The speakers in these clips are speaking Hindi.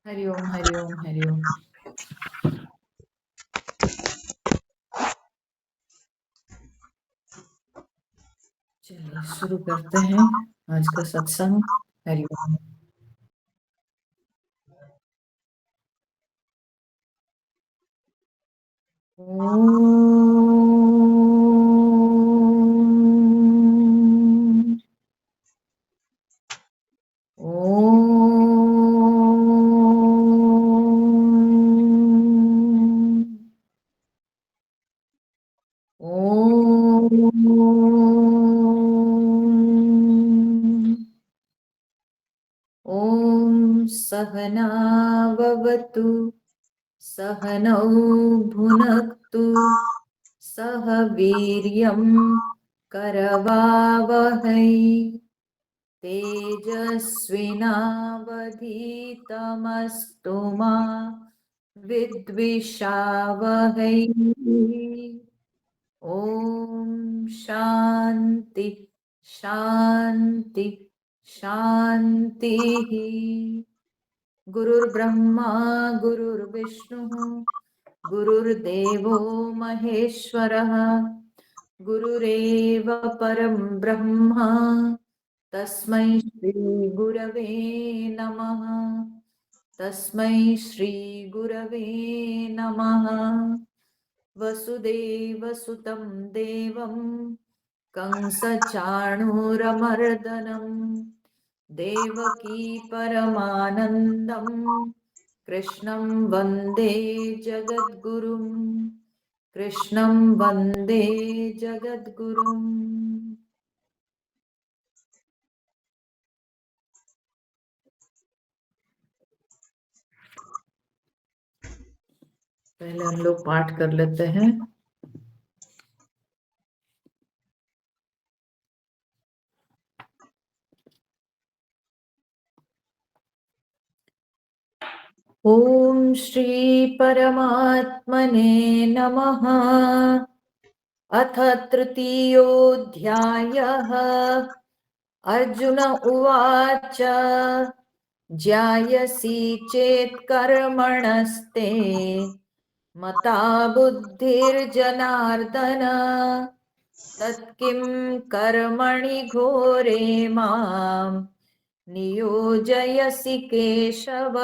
हरि ओम हरि ओम हरि ओम। चलिए शुरू करते हैं आज का सत्संग। हरि ओम। ॐ सहना भवतु सहनौ भुनक्तु सह वीर्यं करवावहै तेजस्विनावधीतमस्तु मा विद्विषावहै। ॐ शान्ति शान्ति शान्तिः। गुरुर्ब्रह्मा गुरुर्विष्णुः गुरुर्देवो महेश्वरः गुरुरेव परं ब्रह्म तस्मै श्री गुरवे नमः। तस्मै श्री गुरवे नमः। वसुदेवसुतं देवं कंसचाणूरमर्दनं देवकी परमानन्दं कृष्णं वन्दे जगद्गुरुं। कृष्णं वन्दे जगद्गुरुम्। पहले हम लोग पाठ कर लेते हैं। ओम श्री परमात्मने नमः। अथ तृतीयोऽध्यायः। अर्जुन उवाच ज्यायसि चेत् कर्मणस्ते मता बुद्धिर्जनार्दन तत्किं कर्मणि घोरे मां नियोजयसि केशव।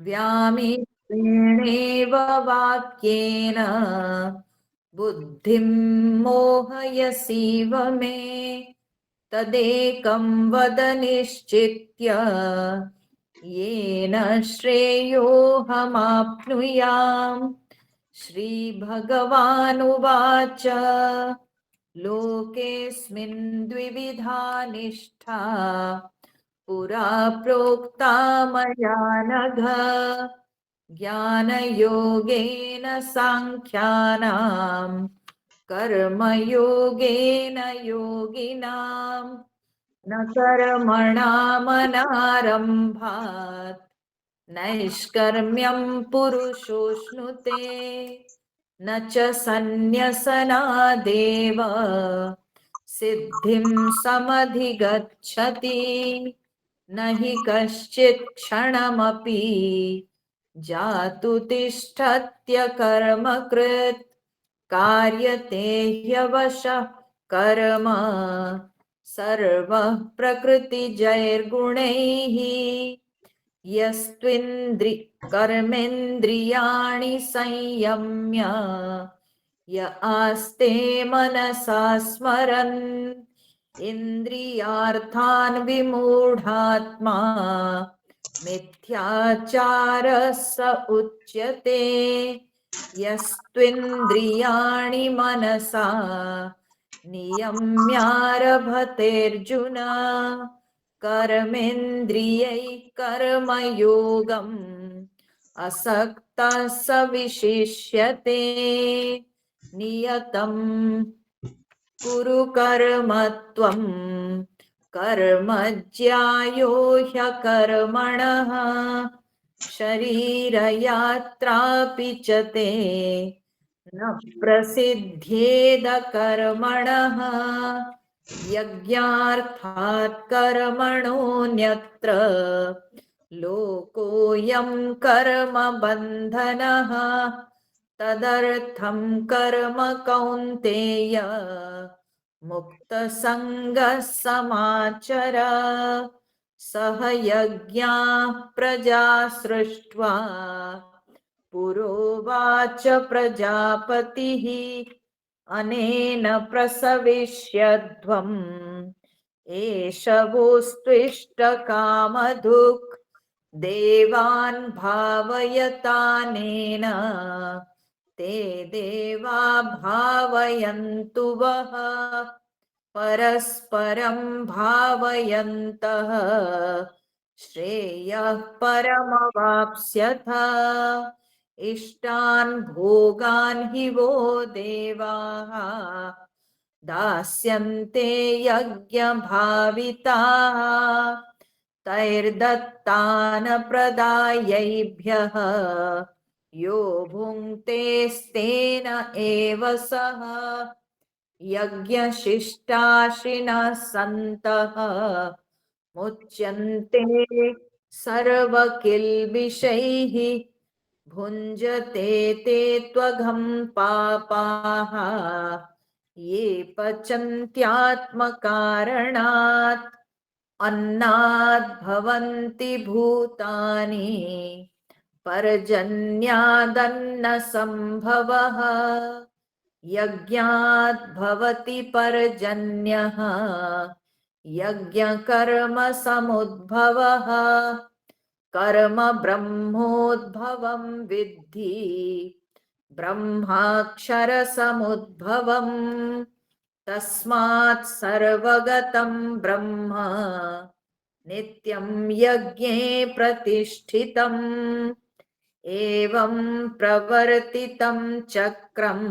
व्यामिश्रेणेव वाक्येन बुद्धिं मोहयसीव मे तदेकं वद निश्चित्य येन श्रेयोऽहमाप्नुयाम्। श्रीभगवानुवाच लोकेऽस्मिन् द्विविधा निष्ठा पुरा प्रोक्ता मया नघ ज्ञानयोगेन साङ्ख्यानां कर्मयोगेन योगिनाम् न कर्मणामनारम्भात् नैष्कर्म्यं पुरुषोऽश्नुते न च सन्न्यसनादेव सिद्धिं समधिगच्छति न हि कश्चित् क्षणमपि जातु तिष्ठत्य कर्मकृत् कार्यते ह्यवशः कर्म सर्वः प्रकृतिजैर्गुणैः कर्मेन्द्रियाणि संयम्य य आस्ते मनसा स्मरन् इन्द्रियार्थान् विमूढात्मा मिथ्याचारः स उच्यते। यस्त्विन्द्रियाणि मनसा नियम्यारभतेऽर्जुन कर्मेन्द्रियैः कर्मयोगम् असक्तः स विशिष्यते। नियतं कुरु कर्म त्वं कर्म ज्यायो ह्यकर्मणः शरीरयात्रापि च ते न प्रसिद्ध्येद कर्मणः यज्ञार्थात् कर्मणोऽन्यत्र लोकोऽयं कर्म बन्धनः तदर्थं कर्म कौन्तेय मुक्तसङ्गः समाचर सह यज्ञाः प्रजा सृष्ट्वा पुरोवाच प्रजापतिः अनेन प्रसविष्यध्वम् एष वोस्त्विष्टकामधुक् देवान् भावयतानेन ते देवा भावयन्तु वः परस्परं भावयन्तः श्रेयः परमवाप्स्यथ इष्टान् भोगान् हि वो देवाः दास्यन्ते यज्ञभाविताः तैर्दत्तान प्रदायैभ्यः यो भुङ्क्तेस्तेन एव सः यज्ञशिष्टाशिनः सन्तः मुच्यन्ते सर्वकिल्बिषैः भुञ्जते ते त्वघं पापाः ये पचन्त्यात्मकारणात् अन्नाद् भवन्ति भूतानि पर्जन्यादन्न संभवः यज्ञात् भवति पर्जन्यः यज्ञकर्म समुद्भवः कर्म ब्रह्मोद्भवं विद्धि ब्रह्माक्षर समुद्भवम् तस्मात् सर्वगतं ब्रह्म नित्यं यज्ञे प्रतिष्ठितम् एवं प्रवर्तितं चक्रं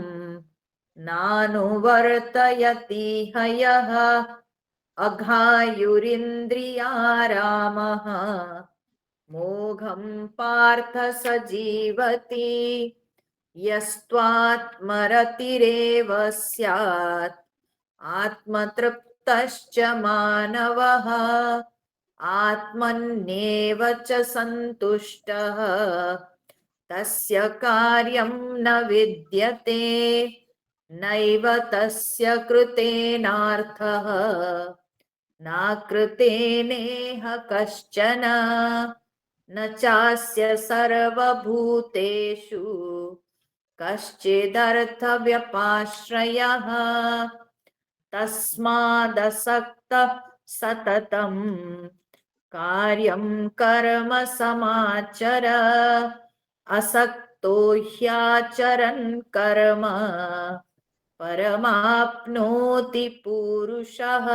नानुवर्तयति हयः अघायुरिन्द्रियारामः मोघं पार्थ स जीवति यस्त्वात्मरतिरेव स्यात् आत्मतृप्तश्च मानवः आत्मन्येव च सन्तुष्टः तस्य कार्यं न विद्यते नैव तस्य कृतेनार्थः नाकृतेनेह कश्चन न चास्य सर्वभूतेषु कश्चिदर्थव्यपाश्रयः तस्मादसक्तः सततं कार्यं कर्म समाचर असक्तो ह्याचरन् कर्म परमाप्नोति पुरुषः।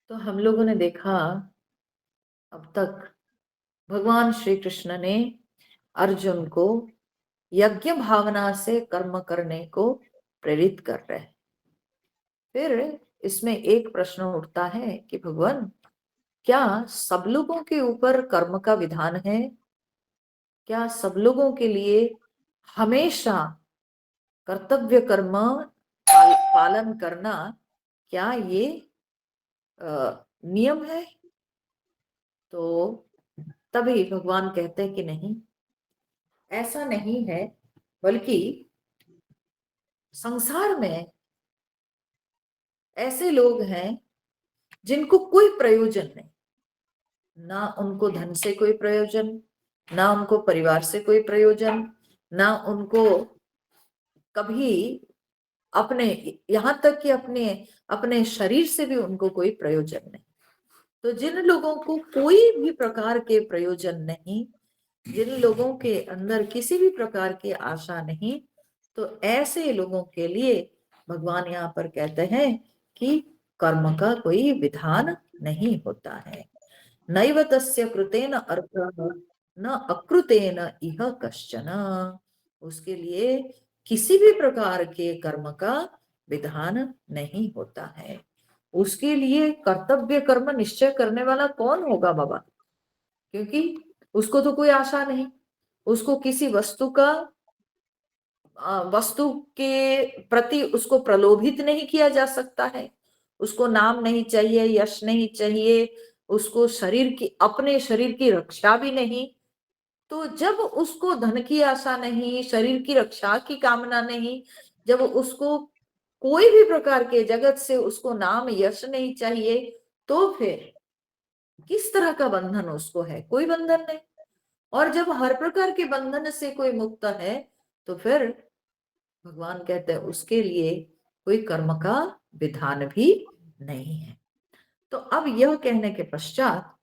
तो हम लोगों ने देखा अब तक भगवान श्री कृष्ण ने अर्जुन को यज्ञ भावना से कर्म करने को प्रेरित कर रहे हैं। फिर इसमें एक प्रश्न उठता है कि भगवान, क्या सब लोगों के ऊपर कर्म का विधान है? क्या सब लोगों के लिए हमेशा कर्तव्य कर्म पालन करना, क्या ये नियम है? तो तभी भगवान कहते हैं कि नहीं, ऐसा नहीं है, बल्कि संसार में ऐसे लोग हैं जिनको कोई प्रयोजन नहीं, ना उनको धन से कोई प्रयोजन, ना उनको परिवार से कोई प्रयोजन, ना उनको कभी अपने, यहां तक कि अपने शरीर से भी उनको कोई प्रयोजन नहीं। तो जिन लोगों को कोई भी प्रकार के प्रयोजन नहीं, जिन लोगों के अंदर किसी भी प्रकार की आशा नहीं, तो ऐसे लोगों के लिए भगवान यहाँ पर कहते हैं कि कर्म का कोई विधान नहीं होता है। नैव तस्य कृतेन अर्थः न अकृतेन इह कश्चन। उसके लिए किसी भी प्रकार के कर्म का विधान नहीं होता है। उसके लिए कर्तव्य कर्म निश्चय करने वाला कौन होगा बाबा? क्योंकि उसको तो कोई आशा नहीं, उसको किसी वस्तु के प्रति उसको प्रलोभित नहीं किया जा सकता है, उसको नाम नहीं चाहिए, यश नहीं चाहिए, उसको शरीर की, अपने शरीर की रक्षा भी नहीं। तो जब उसको धन की आशा नहीं, शरीर की रक्षा की कामना नहीं, जब उसको कोई भी प्रकार के जगत से उसको नाम यश नहीं चाहिए, तो फिर किस तरह का बंधन उसको है? कोई बंधन नहीं। और जब हर प्रकार के बंधन से कोई मुक्त है, तो फिर भगवान कहते हैं उसके लिए कोई कर्म का विधान भी नहीं है। तो अब यह कहने के पश्चात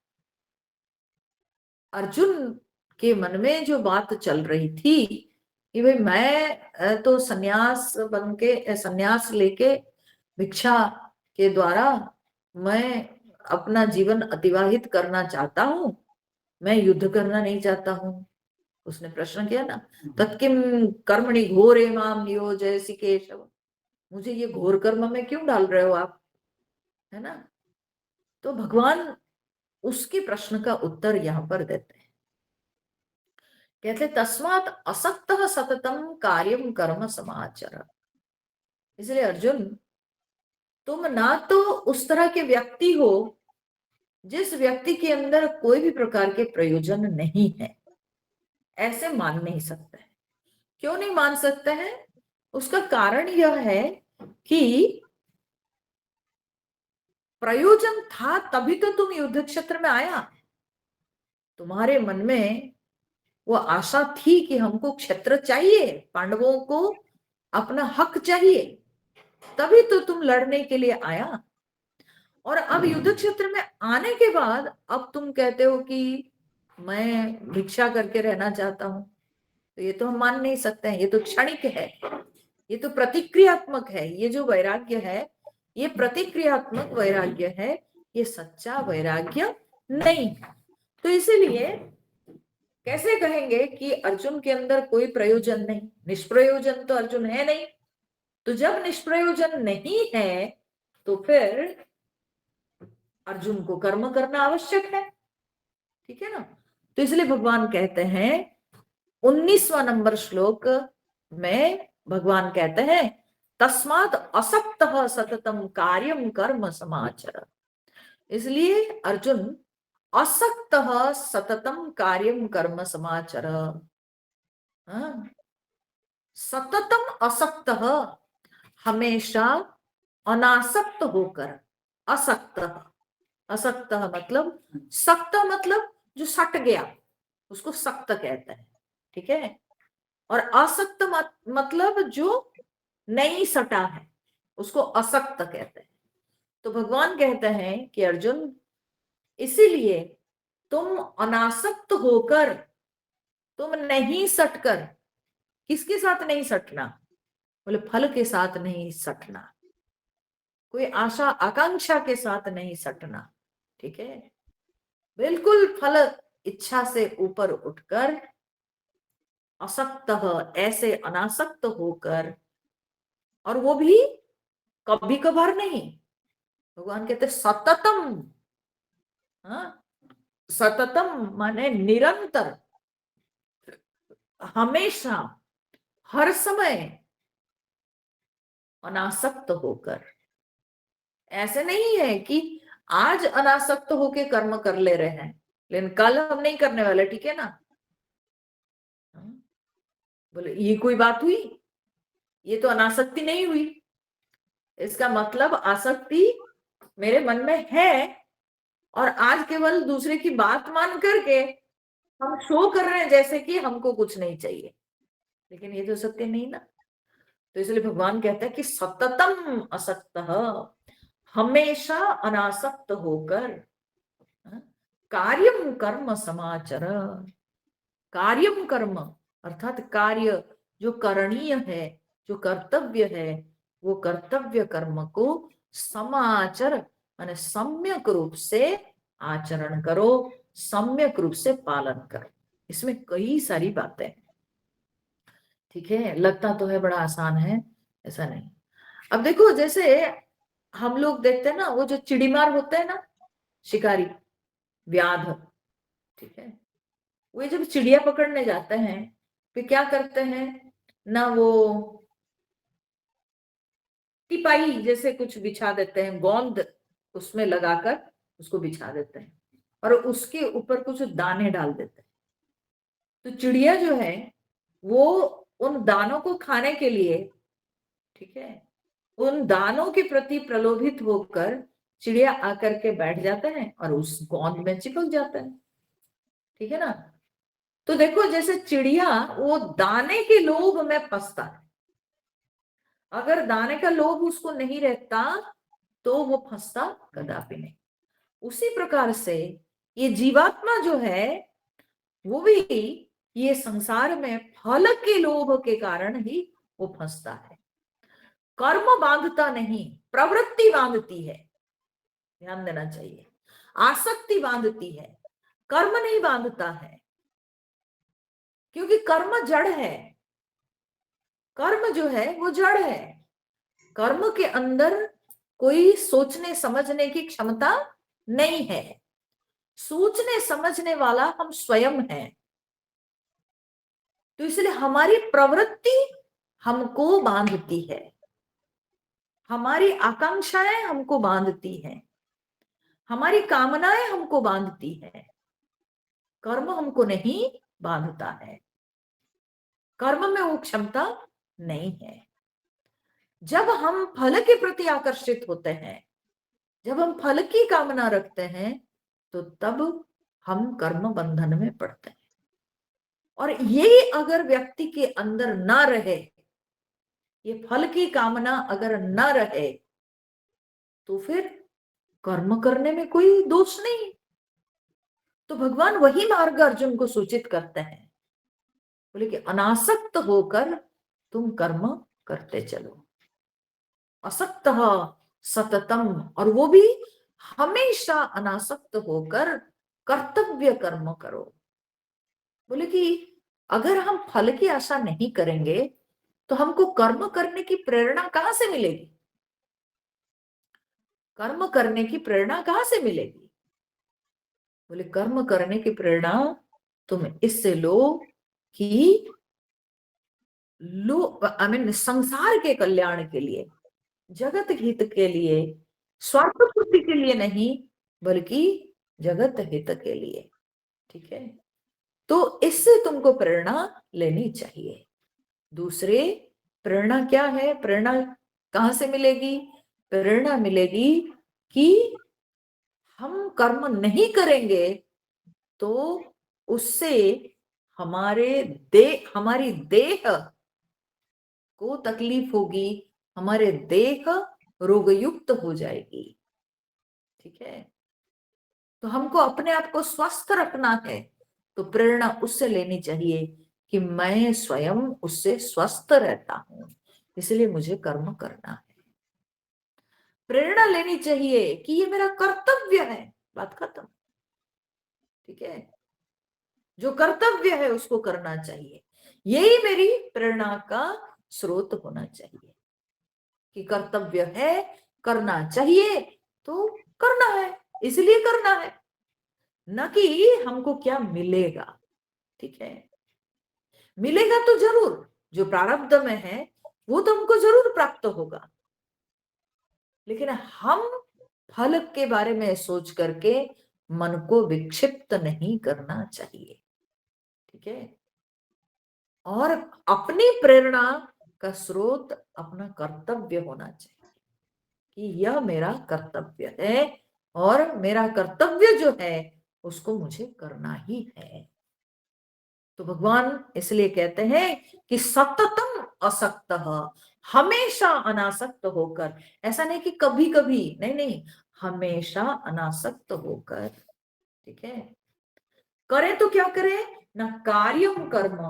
अर्जुन के मन में जो बात चल रही थी कि भाई मैं तो सन्यास बन के, सन्यास लेके भिक्षा के द्वारा मैं अपना जीवन अतिवाहित करना चाहता हूं, मैं युद्ध करना नहीं चाहता हूं। उसने प्रश्न किया ना, तत्किम कर्मणि घोरे माम नियोजयसि केशव, मुझे ये घोर कर्म में क्यों डाल रहे हो आप, है ना? तो भगवान उसके प्रश्न का उत्तर यहां पर देते हैं। कहते तस्मात् असक्तः सततम कार्यम कर्म समाचर। इसलिए अर्जुन, तुम ना तो उस तरह के व्यक्ति हो जिस व्यक्ति के अंदर कोई भी प्रकार के प्रयोजन नहीं है, ऐसे मान नहीं सकते हैं। क्यों नहीं मान सकते हैं? उसका कारण यह है कि प्रयोजन था तभी तो तुम युद्ध क्षेत्र में आया। तुम्हारे मन में वो आशा थी कि हमको क्षेत्र चाहिए, पांडवों को अपना हक चाहिए, तभी तो तुम लड़ने के लिए आया। और अब युद्ध क्षेत्र में आने के बाद अब तुम कहते हो कि मैं भिक्षा करके रहना चाहता हूं, तो ये तो हम मान नहीं सकते हैं। ये तो क्षणिक है, ये तो प्रतिक्रियात्मक है। ये जो वैराग्य है, ये प्रतिक्रियात्मक वैराग्य है, ये सच्चा वैराग्य नहीं है। तो इसीलिए कैसे कहेंगे कि अर्जुन के अंदर कोई प्रयोजन नहीं? निष्प्रयोजन तो अर्जुन है नहीं। तो जब निष्प्रयोजन नहीं है, तो फिर अर्जुन को कर्म करना आवश्यक है। ठीक है ना? तो इसलिए भगवान कहते हैं 19वां नंबर श्लोक में भगवान कहते हैं तस्मात् असक्तः सततम कार्यम कर्म समाचर। इसलिए अर्जुन असक्तः सततम कार्यम कर्म समाचर। हाँ? सततम असक्तः, हमेशा अनासक्त होकर। असक्त, असक्त मतलब, सक्त मतलब जो सट गया, उसको सक्त कहते हैं। ठीक है? और असक्त मतलब जो नहीं सटा है, उसको असक्त कहते हैं। तो भगवान कहते हैं कि अर्जुन, इसीलिए तुम अनासक्त होकर, तुम नहीं सटकर, किसके साथ नहीं सटना? बोले फल के साथ नहीं सटना, कोई आशा आकांक्षा के साथ नहीं सटना। ठीक है? बिल्कुल फल इच्छा से ऊपर उठकर, असक्त, ऐसे अनासक्त होकर, और वो भी कभी कभार नहीं। भगवान कहते सततम। हाँ? सततम माने निरंतर, हमेशा, हर समय अनासक्त होकर। ऐसे नहीं है कि आज अनासक्त होके कर्म कर ले रहे हैं लेकिन कल हम नहीं करने वाले। ठीक है ना? बोले ये कोई बात हुई? ये तो अनासक्ति नहीं हुई। इसका मतलब आसक्ति मेरे मन में है, और आज केवल दूसरे की बात मान करके हम शो कर रहे हैं जैसे कि हमको कुछ नहीं चाहिए, लेकिन ये तो सत्य नहीं ना। तो इसलिए भगवान कहता है कि सततम असक्त, हमेशा अनासक्त होकर, हाँ, कार्यम कर्म समाचर। कार्यम कर्म अर्थात कार्य, जो करणीय है, जो कर्तव्य है, वो कर्तव्य कर्म को समाचर माने सम्यक रूप से आचरण करो, सम्यक रूप से पालन करो। इसमें कई सारी बातें। ठीक है? लगता तो है बड़ा आसान है, ऐसा नहीं। अब देखो, जैसे हम लोग देखते हैं ना, वो जो चिड़ीमार होते हैं ना, शिकारी, व्याध, ठीक है, वे जब चिड़िया पकड़ने जाते हैं फिर क्या करते हैं ना, वो टिपाई जैसे कुछ बिछा देते हैं, गोंद उसमें लगाकर उसको बिछा देते हैं और उसके ऊपर कुछ दाने डाल देते हैं। तो चिड़िया जो है वो उन दानों को खाने के लिए, ठीक है, उन दानों के प्रति प्रलोभित होकर चिड़िया आकर के बैठ जाता है और उस गोंद में चिपक जाता है। ठीक है ना। तो देखो जैसे चिड़िया वो दाने के लोभ में फंसता है, अगर दाने का लोभ उसको नहीं रहता तो वो फंसता कदापि नहीं। उसी प्रकार से ये जीवात्मा जो है वो भी ये संसार में फल के लोभ के कारण ही वो फंसता है। कर्म बांधता नहीं, प्रवृत्ति बांधती है, ध्यान देना चाहिए। आसक्ति बांधती है, कर्म नहीं बांधता है, क्योंकि कर्म जड़ है। कर्म जो है वो जड़ है। कर्म के अंदर कोई सोचने समझने की क्षमता नहीं है। सोचने समझने वाला हम स्वयं हैं। तो इसलिए हमारी प्रवृत्ति हमको बांधती है, हमारी आकांक्षाएं हमको बांधती हैं, हमारी कामनाएं हमको बांधती है। कर्म हमको नहीं बांधता है, कर्म में वो क्षमता नहीं है। जब हम फल के प्रति आकर्षित होते हैं, जब हम फल की कामना रखते हैं, तो तब हम कर्म बंधन में पड़ते हैं। और ये अगर व्यक्ति के अंदर ना रहे, ये फल की कामना अगर ना रहे, तो फिर कर्म करने में कोई दोष नहीं। तो भगवान वही मार्ग अर्जुन को सूचित करते हैं, बोले कि अनासक्त होकर तुम कर्म करते चलो। असक्त सततम, और वो भी हमेशा अनासक्त होकर कर्तव्य कर्म करो। बोले कि अगर हम फल की आशा नहीं करेंगे तो हमको कर्म करने की प्रेरणा कहां से मिलेगी? कर्म करने की प्रेरणा कहां से मिलेगी? बोले कर्म करने की प्रेरणा तुम इससे लो कि संसार के कल्याण के लिए, जगत हित के लिए, स्वार्थ पूर्ति के लिए नहीं, बल्कि जगत हित के लिए। ठीक है। तो इससे तुमको प्रेरणा लेनी चाहिए। दूसरे, प्रेरणा क्या है? प्रेरणा कहां से मिलेगी? प्रेरणा मिलेगी कि हम कर्म नहीं करेंगे तो उससे हमारी देह को तकलीफ होगी, हमारे देह रोगयुक्त हो जाएगी। ठीक है। तो हमको अपने आप को स्वस्थ रखना है, तो प्रेरणा उससे लेनी चाहिए कि मैं स्वयं उससे स्वस्थ रहता हूं, इसलिए मुझे कर्म करना है। प्रेरणा लेनी चाहिए कि ये मेरा कर्तव्य है, बात खत्म। ठीक है। जो कर्तव्य है उसको करना चाहिए, यही मेरी प्रेरणा का स्रोत होना चाहिए कि कर्तव्य है, करना चाहिए तो करना है, इसलिए करना है, न कि हमको क्या मिलेगा। ठीक है। मिलेगा तो जरूर, जो प्रारब्ध में है वो तो हमको जरूर प्राप्त होगा, लेकिन हम फल के बारे में सोच करके मन को विक्षिप्त नहीं करना चाहिए। ठीक है। और अपनी प्रेरणा का स्रोत अपना कर्तव्य होना चाहिए कि यह मेरा कर्तव्य है और मेरा कर्तव्य जो है उसको मुझे करना ही है। तो भगवान इसलिए कहते हैं कि सततम असक्त, हमेशा अनासक्त होकर। ऐसा नहीं कि कभी कभी, नहीं नहीं, हमेशा अनासक्त होकर। ठीक है। करे तो क्या करे? ना कार्यम कर्म,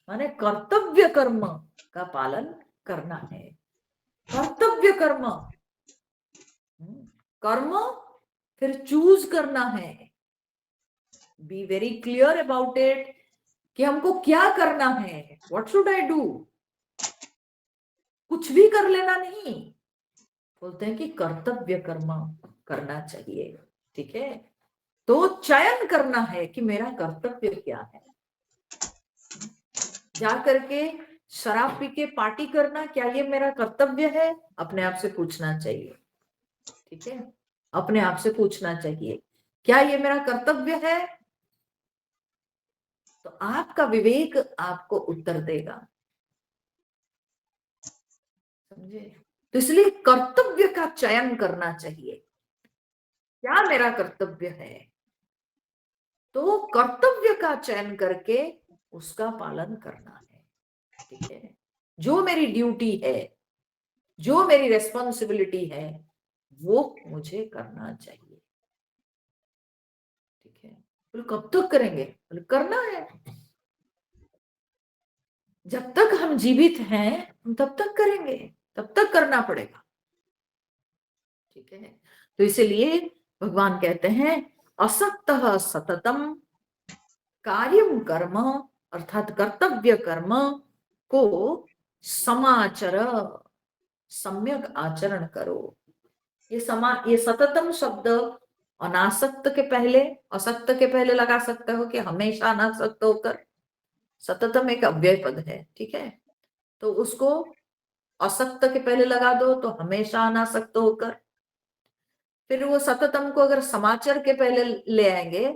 माने कर्तव्य कर्म का पालन करना है। कर्तव्य कर्म, कर्म फिर चूज करना है। Be very clear about it कि हमको क्या करना है। What should I do? कुछ भी कर लेना नहीं, बोलते हैं कि कर्तव्य कर्म करना चाहिए। ठीक है। तो चयन करना है कि मेरा कर्तव्य क्या है। जा करके शराब पी के पार्टी करना, क्या ये मेरा कर्तव्य है? अपने आप से पूछना चाहिए। ठीक है, अपने आप से पूछना चाहिए, क्या ये मेरा कर्तव्य है? तो आपका विवेक आपको उत्तर देगा, समझे? तो इसलिए कर्तव्य का चयन करना चाहिए, क्या मेरा कर्तव्य है, तो कर्तव्य का चयन करके उसका पालन करना है। ठीक है, जो मेरी ड्यूटी है, जो मेरी रेस्पॉन्सिबिलिटी है, वो मुझे करना चाहिए। ठीक है, बोले कब तक करेंगे? बोले करना है, जब तक हम जीवित हैं हम तब तक करेंगे, तब तक करना पड़ेगा। ठीक है, तो इसलिए भगवान कहते हैं असक्तः सततम कार्यम कर्म, अर्थात कर्तव्य कर्म को समाचर, सम्यक आचरण करो। ये सततम शब्द अनासक्त के पहले, असक्त के पहले लगा सकते हो कि हमेशा अनासक्त होकर। सततम एक अव्यय पद है, ठीक है, तो उसको असक्त के पहले लगा दो तो हमेशा अनासक्त होकर। फिर वो सततम को अगर समाचार के पहले ले आएंगे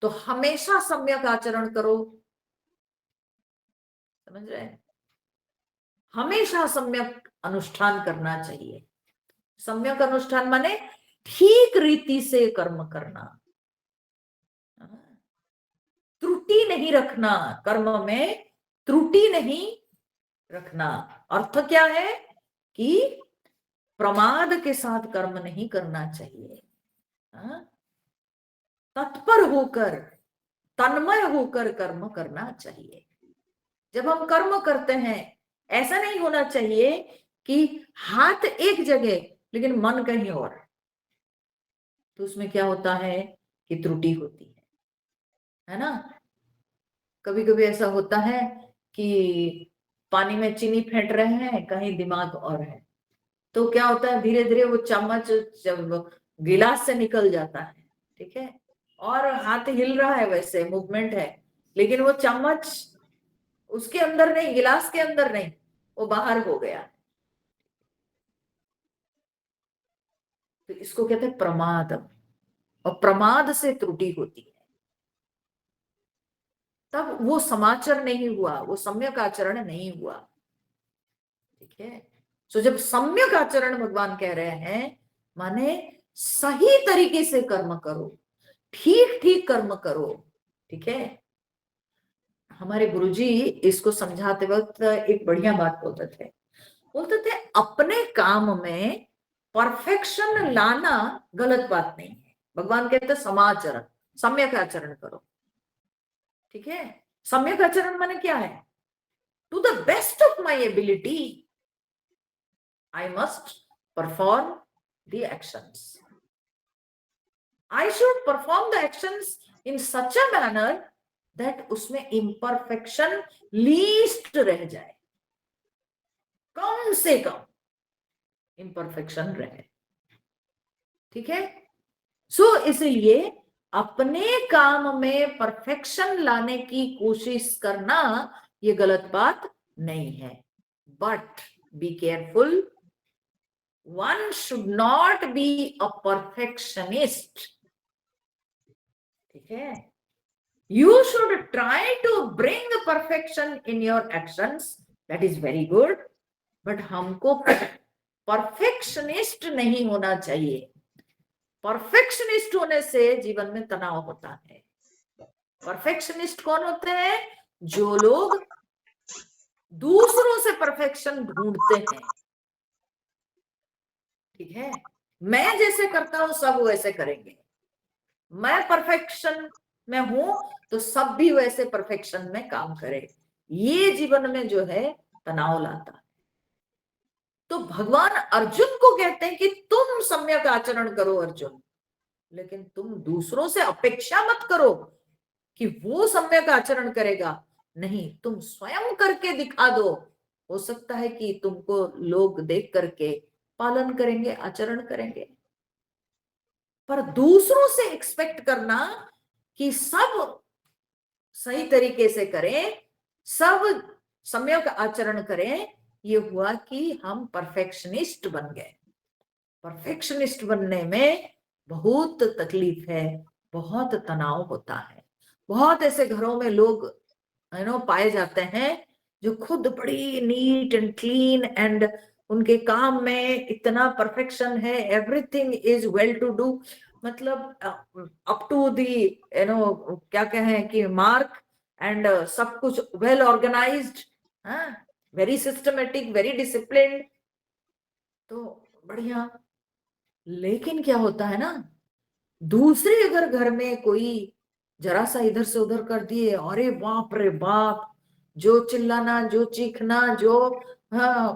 तो हमेशा सम्यक आचरण करो। समझ रहे हैं? हमेशा सम्यक अनुष्ठान करना चाहिए। सम्यक अनुष्ठान माने ठीक रीति से कर्म करना, त्रुटि नहीं रखना, कर्म में त्रुटि नहीं रखना। अर्थ क्या है कि प्रमाद के साथ कर्म नहीं करना चाहिए, तत्पर होकर, तन्मय होकर कर्म करना चाहिए। जब हम कर्म करते हैं ऐसा नहीं होना चाहिए कि हाथ एक जगह लेकिन मन कहीं और, तो उसमें क्या होता है कि त्रुटि होती है ना। कभी कभी ऐसा होता है कि पानी में चीनी फेंट रहे हैं, कहीं दिमाग और है, तो क्या होता है धीरे धीरे वो चम्मच जब गिलास से निकल जाता है, ठीक है, और हाथ हिल रहा है, वैसे मूवमेंट है, लेकिन वो चम्मच उसके अंदर नहीं, गिलास के अंदर नहीं, वो बाहर हो गया। तो इसको कहते हैं प्रमाद, और प्रमाद से त्रुटि होती है, तब वो समाचर नहीं हुआ, वो सम्यक आचरण नहीं हुआ। ठीक है, तो जब सम्यक आचरण भगवान कह रहे हैं माने सही तरीके से कर्म करो, ठीक ठीक कर्म करो। ठीक है, हमारे गुरुजी इसको समझाते वक्त एक बढ़िया बात बोलते थे अपने काम में परफेक्शन लाना गलत बात नहीं है। भगवान कहते समाचरण, सम्यक आचरण करो। ठीक है, सम्यक आचरण माने क्या है? To the best of my ability I must perform the actions. I should perform the actions in such a manner that उसमें imperfection least रह जाए, कम से कम imperfection रहे। ठीक है, सो इसलिए अपने काम में परफेक्शन लाने की कोशिश करना ये गलत बात नहीं है, but be careful, one should not be a perfectionist. ठीक है, you should try to bring perfection in your actions, that is very good, but हमको परफेक्शनिस्ट नहीं होना चाहिए। परफेक्शनिस्ट होने से जीवन में तनाव होता है। परफेक्शनिस्ट कौन होते हैं? जो लोग दूसरों से परफेक्शन ढूंढते हैं। ठीक है, मैं जैसे करता हूं सब वैसे करेंगे, मैं परफेक्शन में हूं तो सब भी वैसे परफेक्शन में काम करे, ये जीवन में जो है तनाव लाता है। तो भगवान अर्जुन को कहते हैं कि तुम सम्यक आचरण करो अर्जुन, लेकिन तुम दूसरों से अपेक्षा मत करो कि वो सम्यक आचरण करेगा, नहीं, तुम स्वयं करके दिखा दो। हो सकता है कि तुमको लोग देख करके पालन करेंगे, आचरण करेंगे, पर दूसरों से एक्सपेक्ट करना कि सब सही तरीके से करें, सब सम्यक आचरण करें, ये हुआ कि हम परफेक्शनिस्ट बन गए। परफेक्शनिस्ट बनने में बहुत तकलीफ है, बहुत तनाव होता है। बहुत ऐसे घरों में लोग पाए जाते हैं जो खुद बड़ी नीट एंड क्लीन एंड उनके काम में इतना परफेक्शन है, everything is well to do, मतलब अप टू दी क्या कहें कि मार्क, एंड सब कुछ well organised, very systematic, very disciplined, तो बढ़िया। लेकिन क्या होता है ना, दूसरे अगर घर में कोई जरा सा इधर से उधर कर दिए, अरे बाप रे बाप, जो चिल्लाना, जो चीखना, जो हाँ,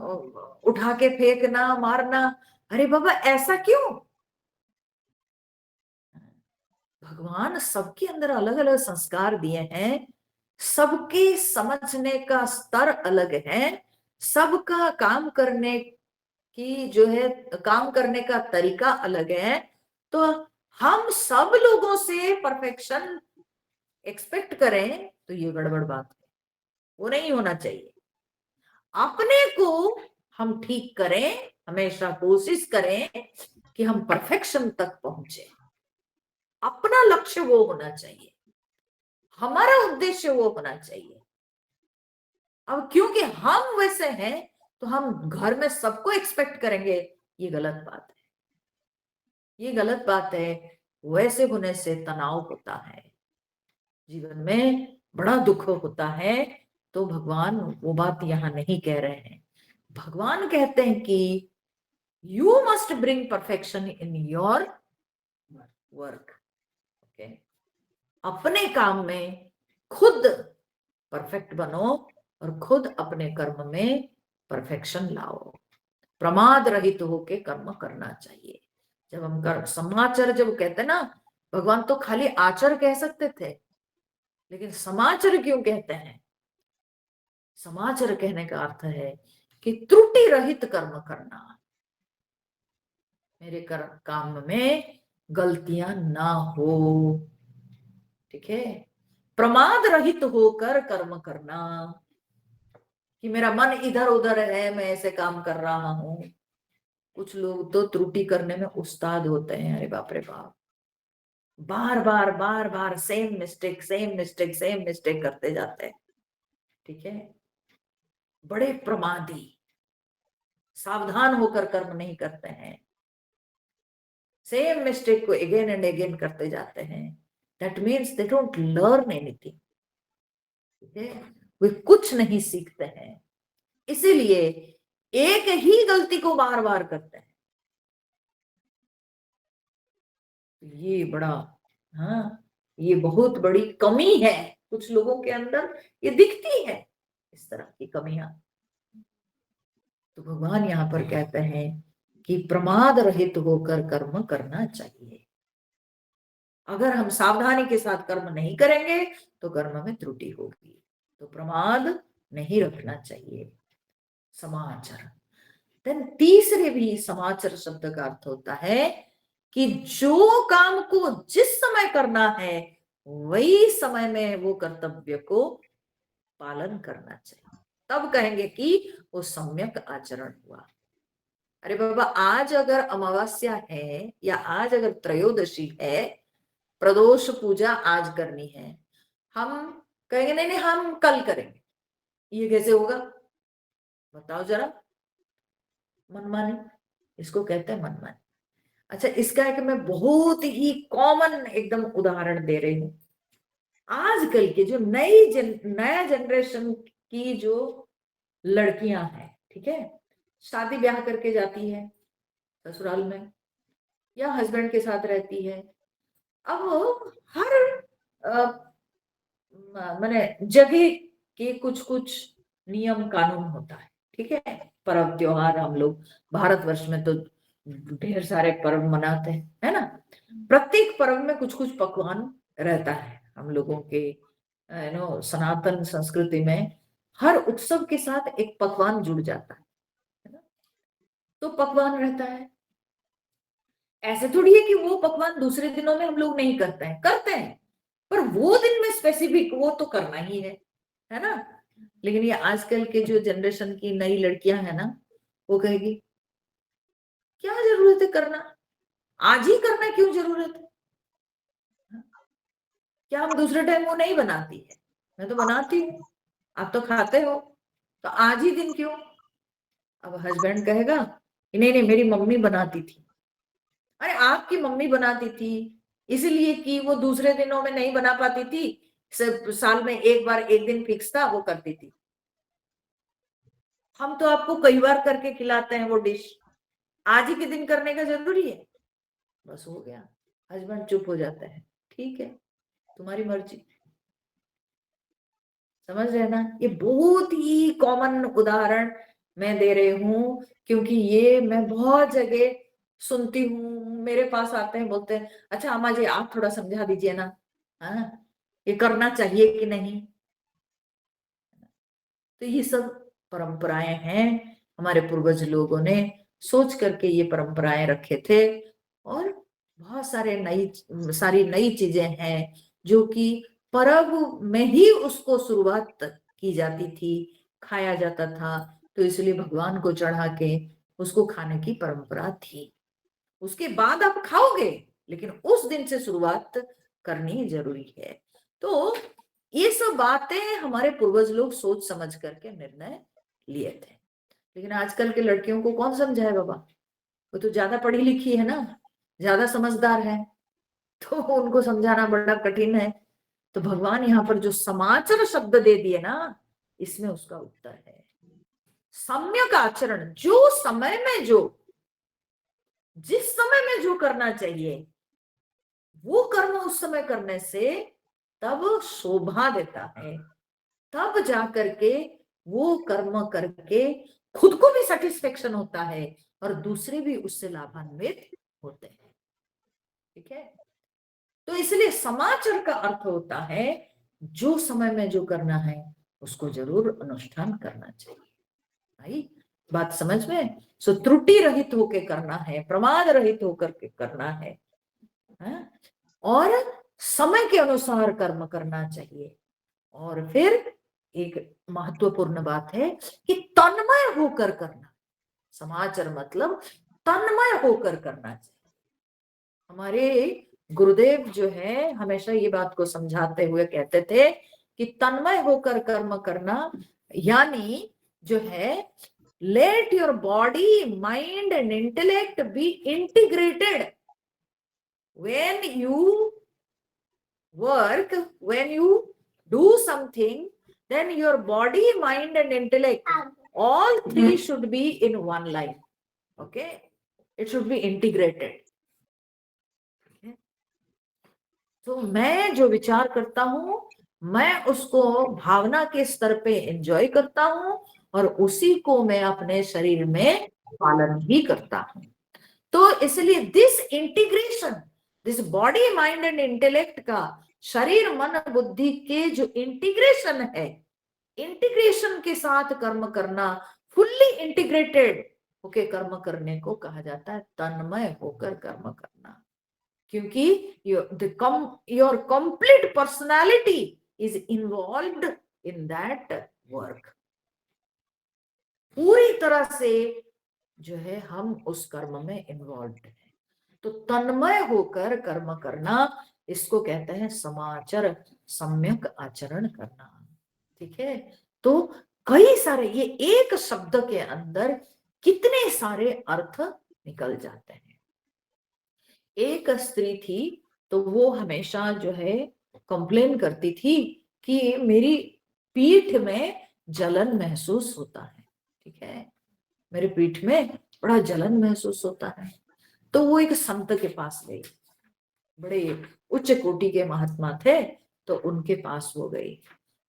उठा के फेंकना, मारना, अरे बाबा ऐसा क्यों? भगवान सबके अंदर अलग अलग संस्कार दिए हैं, सबके समझने का स्तर अलग है, सबका काम करने की जो है, काम करने का तरीका अलग है। तो हम सब लोगों से परफेक्शन एक्सपेक्ट करें तो ये गड़बड़ बात है, वो नहीं होना चाहिए। अपने को हम ठीक करें, हमेशा कोशिश करें कि हम परफेक्शन तक पहुंचे। अपना लक्ष्य वो होना चाहिए, हमारा उद्देश्य वो होना चाहिए। अब क्योंकि हम वैसे हैं तो हम घर में सबको एक्सपेक्ट करेंगे, ये गलत बात है, ये गलत बात है। वैसे होने से तनाव होता है, जीवन में बड़ा दुख होता है। तो भगवान वो बात यहां नहीं कह रहे हैं। भगवान कहते हैं कि you must bring perfection in your work. Okay, अपने काम में खुद परफेक्ट बनो और खुद अपने कर्म में परफेक्शन लाओ। प्रमाद रहित होके कर्म करना चाहिए। जब हम कर समाचार जब कहते हैं ना, भगवान तो खाली आचर कह सकते थे, लेकिन समाचार क्यों कहते हैं? समाचार कहने का अर्थ है कि त्रुटि रहित कर्म करना, मेरे काम में गलतियां ना हो, ठीक है। प्रमाद रहित होकर कर्म करना, कि मेरा मन इधर उधर है, मैं ऐसे काम कर रहा हूं। कुछ लोग तो त्रुटि करने में उस्ताद होते हैं, अरे बाप रे बाप, बार बार बार बार same mistake same mistake same mistake करते जाते हैं, ठीक है। बड़े प्रमादी, सावधान होकर कर्म नहीं करते हैं, सेम मिस्टेक को अगेन एंड अगेन करते जाते हैं। That means they don't learn anything, ठीक है, वे कुछ नहीं सीखते हैं, इसीलिए एक ही गलती को बार बार करते हैं। ये बड़ा, हाँ, ये बहुत बड़ी कमी है कुछ लोगों के अंदर, ये दिखती है इस तरह की कमियां। तो भगवान यहाँ पर कहते हैं कि प्रमाद रहित होकर कर्म करना चाहिए। अगर हम सावधानी के साथ कर्म नहीं करेंगे तो कर्म में त्रुटि होगी, तो प्रमाद नहीं रखना चाहिए। समाचार, देन तीसरे भी समाचार शब्द का अर्थ होता है कि जो काम को जिस समय करना है वही समय में वो कर्तव्य को पालन करना चाहिए, तब कहेंगे कि वो सम्यक आचरण हुआ। अरे बाबा, आज अगर अमावस्या है या आज अगर त्रयोदशी है, प्रदोष पूजा आज करनी है, हम कहेंगे नहीं नहीं हम कल करेंगे, ये कैसे होगा? बताओ जरा। मनमानी, इसको कहते हैं मनमानी। अच्छा, इसका एक मैं बहुत ही कॉमन एकदम उदाहरण दे रही हूँ। आजकल के जो नया जनरेशन की जो लड़कियां हैं, ठीक है, शादी ब्याह करके जाती है ससुराल में या हस्बैंड के साथ रहती है। अब हर माने जगह के कुछ कुछ नियम कानून होता है, ठीक है। पर्व त्योहार हम लोग भारतवर्ष में तो ढेर सारे पर्व मनाते हैं, है ना। प्रत्येक पर्व में कुछ कुछ पकवान रहता है हम लोगों के सनातन संस्कृति में। हर उत्सव के साथ एक पकवान जुड़ जाता है ना? तो पकवान रहता है, ऐसे थोड़ी है कि वो पकवान दूसरे दिनों में हम लोग नहीं करते हैं, करते हैं, पर वो दिन में स्पेसिफिक वो तो करना ही है ना। लेकिन ये आजकल के जो जनरेशन की नई लड़कियां हैं ना, वो कहेगी क्या जरूरत है करना, आज ही करना क्यों जरूरत है? क्या हम दूसरे टाइम वो नहीं बनाती है? मैं तो बनाती हूँ, आप तो खाते हो, तो आज ही दिन क्यों? अब हस्बैंड कहेगा कि नहीं नहीं मेरी मम्मी बनाती थी। अरे आपकी मम्मी बनाती थी इसलिए कि वो दूसरे दिनों में नहीं बना पाती थी, सिर्फ साल में एक बार एक दिन फिक्स था वो करती थी। हम तो आपको कई बार करके खिलाते हैं वो डिश, आज ही के दिन करने का जरूरी है? बस हो गया, हस्बैंड चुप हो जाता है, ठीक है तुम्हारी मर्जी। समझ रहे ना, ये बहुत ही कॉमन उदाहरण मैं दे रही हूँ, क्योंकि ये मैं बहुत जगह सुनती हूँ। मेरे पास आते हैं, बोलते हैं अच्छा अम्मा जी आप थोड़ा समझा दीजिए ना, हाँ ये करना चाहिए कि नहीं। तो ये सब परंपराएं हैं, हमारे पूर्वज लोगों ने सोच करके ये परंपराएं रखे थे। और बहुत सारी नई चीजें हैं जो कि पर्व में ही उसको शुरुआत की जाती थी, खाया जाता था, तो इसलिए भगवान को चढ़ा के उसको खाने की परंपरा थी। उसके बाद आप खाओगे, लेकिन उस दिन से शुरुआत करनी जरूरी है। तो ये सब बातें हमारे पूर्वज लोग सोच समझ करके निर्णय लिए थे। लेकिन आजकल के लड़कियों को कौन समझाए बाबा, वो तो ज्यादा पढ़ी लिखी है ना, ज्यादा समझदार है, तो उनको समझाना बड़ा कठिन है। तो भगवान यहाँ पर जो समाचार शब्द दे दिए ना, इसमें उसका उत्तर है सम्यक आचरण। जो समय में जो जिस समय में जो करना चाहिए वो कर्म उस समय करने से तब शोभा देता है, तब जा करके वो कर्म करके खुद को भी सेटिस्फेक्शन होता है और दूसरे भी उससे लाभान्वित होते हैं। ठीक है, तो इसलिए समाचार का अर्थ होता है जो समय में जो करना है उसको जरूर अनुष्ठान करना चाहिए। भाई बात समझ में? सो त्रुटि रहित होकर करना है, प्रमाद रहित होकर के करना है, हाँ? और समय के अनुसार कर्म करना चाहिए। और फिर एक महत्वपूर्ण बात है कि तन्मय होकर करना। समाचार मतलब तन्मय होकर करना चाहिए। हमारे गुरुदेव जो है हमेशा ये बात को समझाते हुए कहते थे कि तन्मय होकर कर्म करना यानी जो है let your body mind and intellect be integrated when you work, when you do something, then your body, mind and intellect, all three should be in one line. Okay, it should be integrated. Okay? तो मैं जो विचार करता हूँ मैं उसको भावना के स्तर पे एंजॉय करता हूँ और उसी को मैं अपने शरीर में पालन भी करता हूँ। तो इसलिए this integration, this body mind and intellect का शरीर मन बुद्धि के जो इंटीग्रेशन है, इंटीग्रेशन के साथ कर्म करना, फुल्ली इंटीग्रेटेड होके कर्म करने को कहा जाता है तन्मय होकर कर्म करना। क्योंकि your complete personality is involved in that work. पूरी तरह से जो है हम उस कर्म में इन्वॉल्व है। तो तन्मय होकर कर्म करना इसको कहते हैं समाचार, सम्यक आचरण करना। ठीक है, तो कई सारे ये एक शब्द के अंदर कितने सारे अर्थ निकल जाते हैं। एक स्त्री थी तो वो हमेशा जो है कंप्लेन करती थी कि मेरी पीठ में जलन महसूस होता है। ठीक है, मेरे पीठ में बड़ा जलन महसूस होता है। तो वो एक संत के पास गई, बड़े उच्च कोटि के महात्मा थे, तो उनके पास वो गई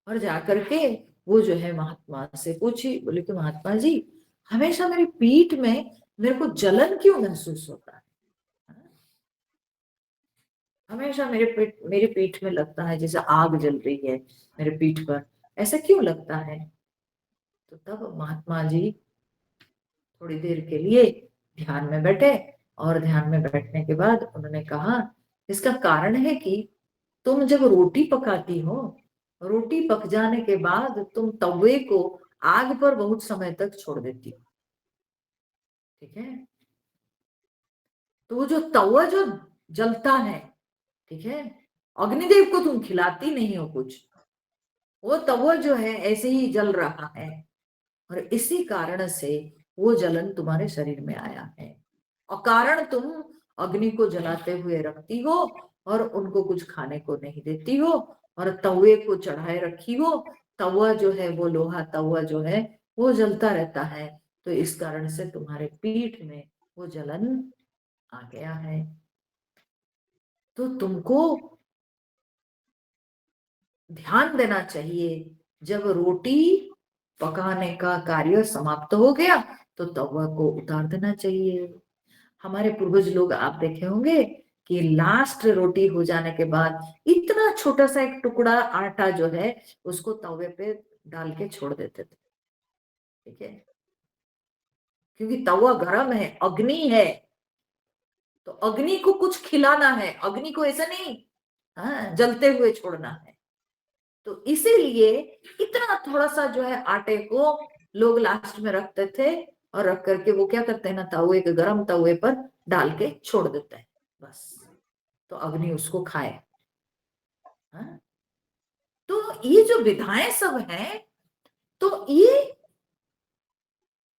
और जाकर के वो जो है महात्मा से पूछी, बोले कि महात्मा जी हमेशा मेरी पीठ में मेरे को जलन क्यों महसूस होता है? हमेशा मेरे पीठ में लगता है जैसे आग जल रही है मेरे पीठ पर, ऐसा क्यों लगता है? तो तब महात्मा जी थोड़ी देर के लिए ध्यान में बैठे और ध्यान में बैठने के बाद उन्होंने कहा इसका कारण है कि तुम जब रोटी पकाती हो रोटी पक जाने के बाद तुम तवे को आग पर बहुत समय तक छोड़ देती हो, ठीक है। तो वो जो तवा जो जलता है, ठीक है, अग्निदेव को तुम खिलाती नहीं हो कुछ, वो तवा जो है ऐसे ही जल रहा है, और इसी कारण से वो जलन तुम्हारे शरीर में आया है। अकारण तुम अग्नि को जलाते हुए रखती हो और उनको कुछ खाने को नहीं देती हो, और तवे को चढ़ाए रखी हो, तवा जो है वो लोहा तवा जो है वो जलता रहता है, तो इस कारण से तुम्हारे पीठ में वो जलन आ गया है। तो तुमको ध्यान देना चाहिए, जब रोटी पकाने का कार्य समाप्त हो गया तो तवा को उतार देना चाहिए। हमारे पूर्वज लोग आप देखे होंगे कि लास्ट रोटी हो जाने के बाद इतना छोटा सा एक टुकड़ा आटा जो है उसको तवे पे डाल के छोड़ देते थे, ठीक है, क्योंकि तवा गर्म है, अग्नि है, तो अग्नि को कुछ खिलाना है, अग्नि को ऐसा नहीं हाँ जलते हुए छोड़ना है। तो इसीलिए इतना थोड़ा सा जो है आटे को लोग लास्ट में रखते थे, और रख करके वो क्या करते हैं ना, तवे के गर्म तवे पर डाल के छोड़ देते हैं, बस, तो अग्नि उसको खाए। हाँ? तो ये जो विधाएं सब हैं, तो ये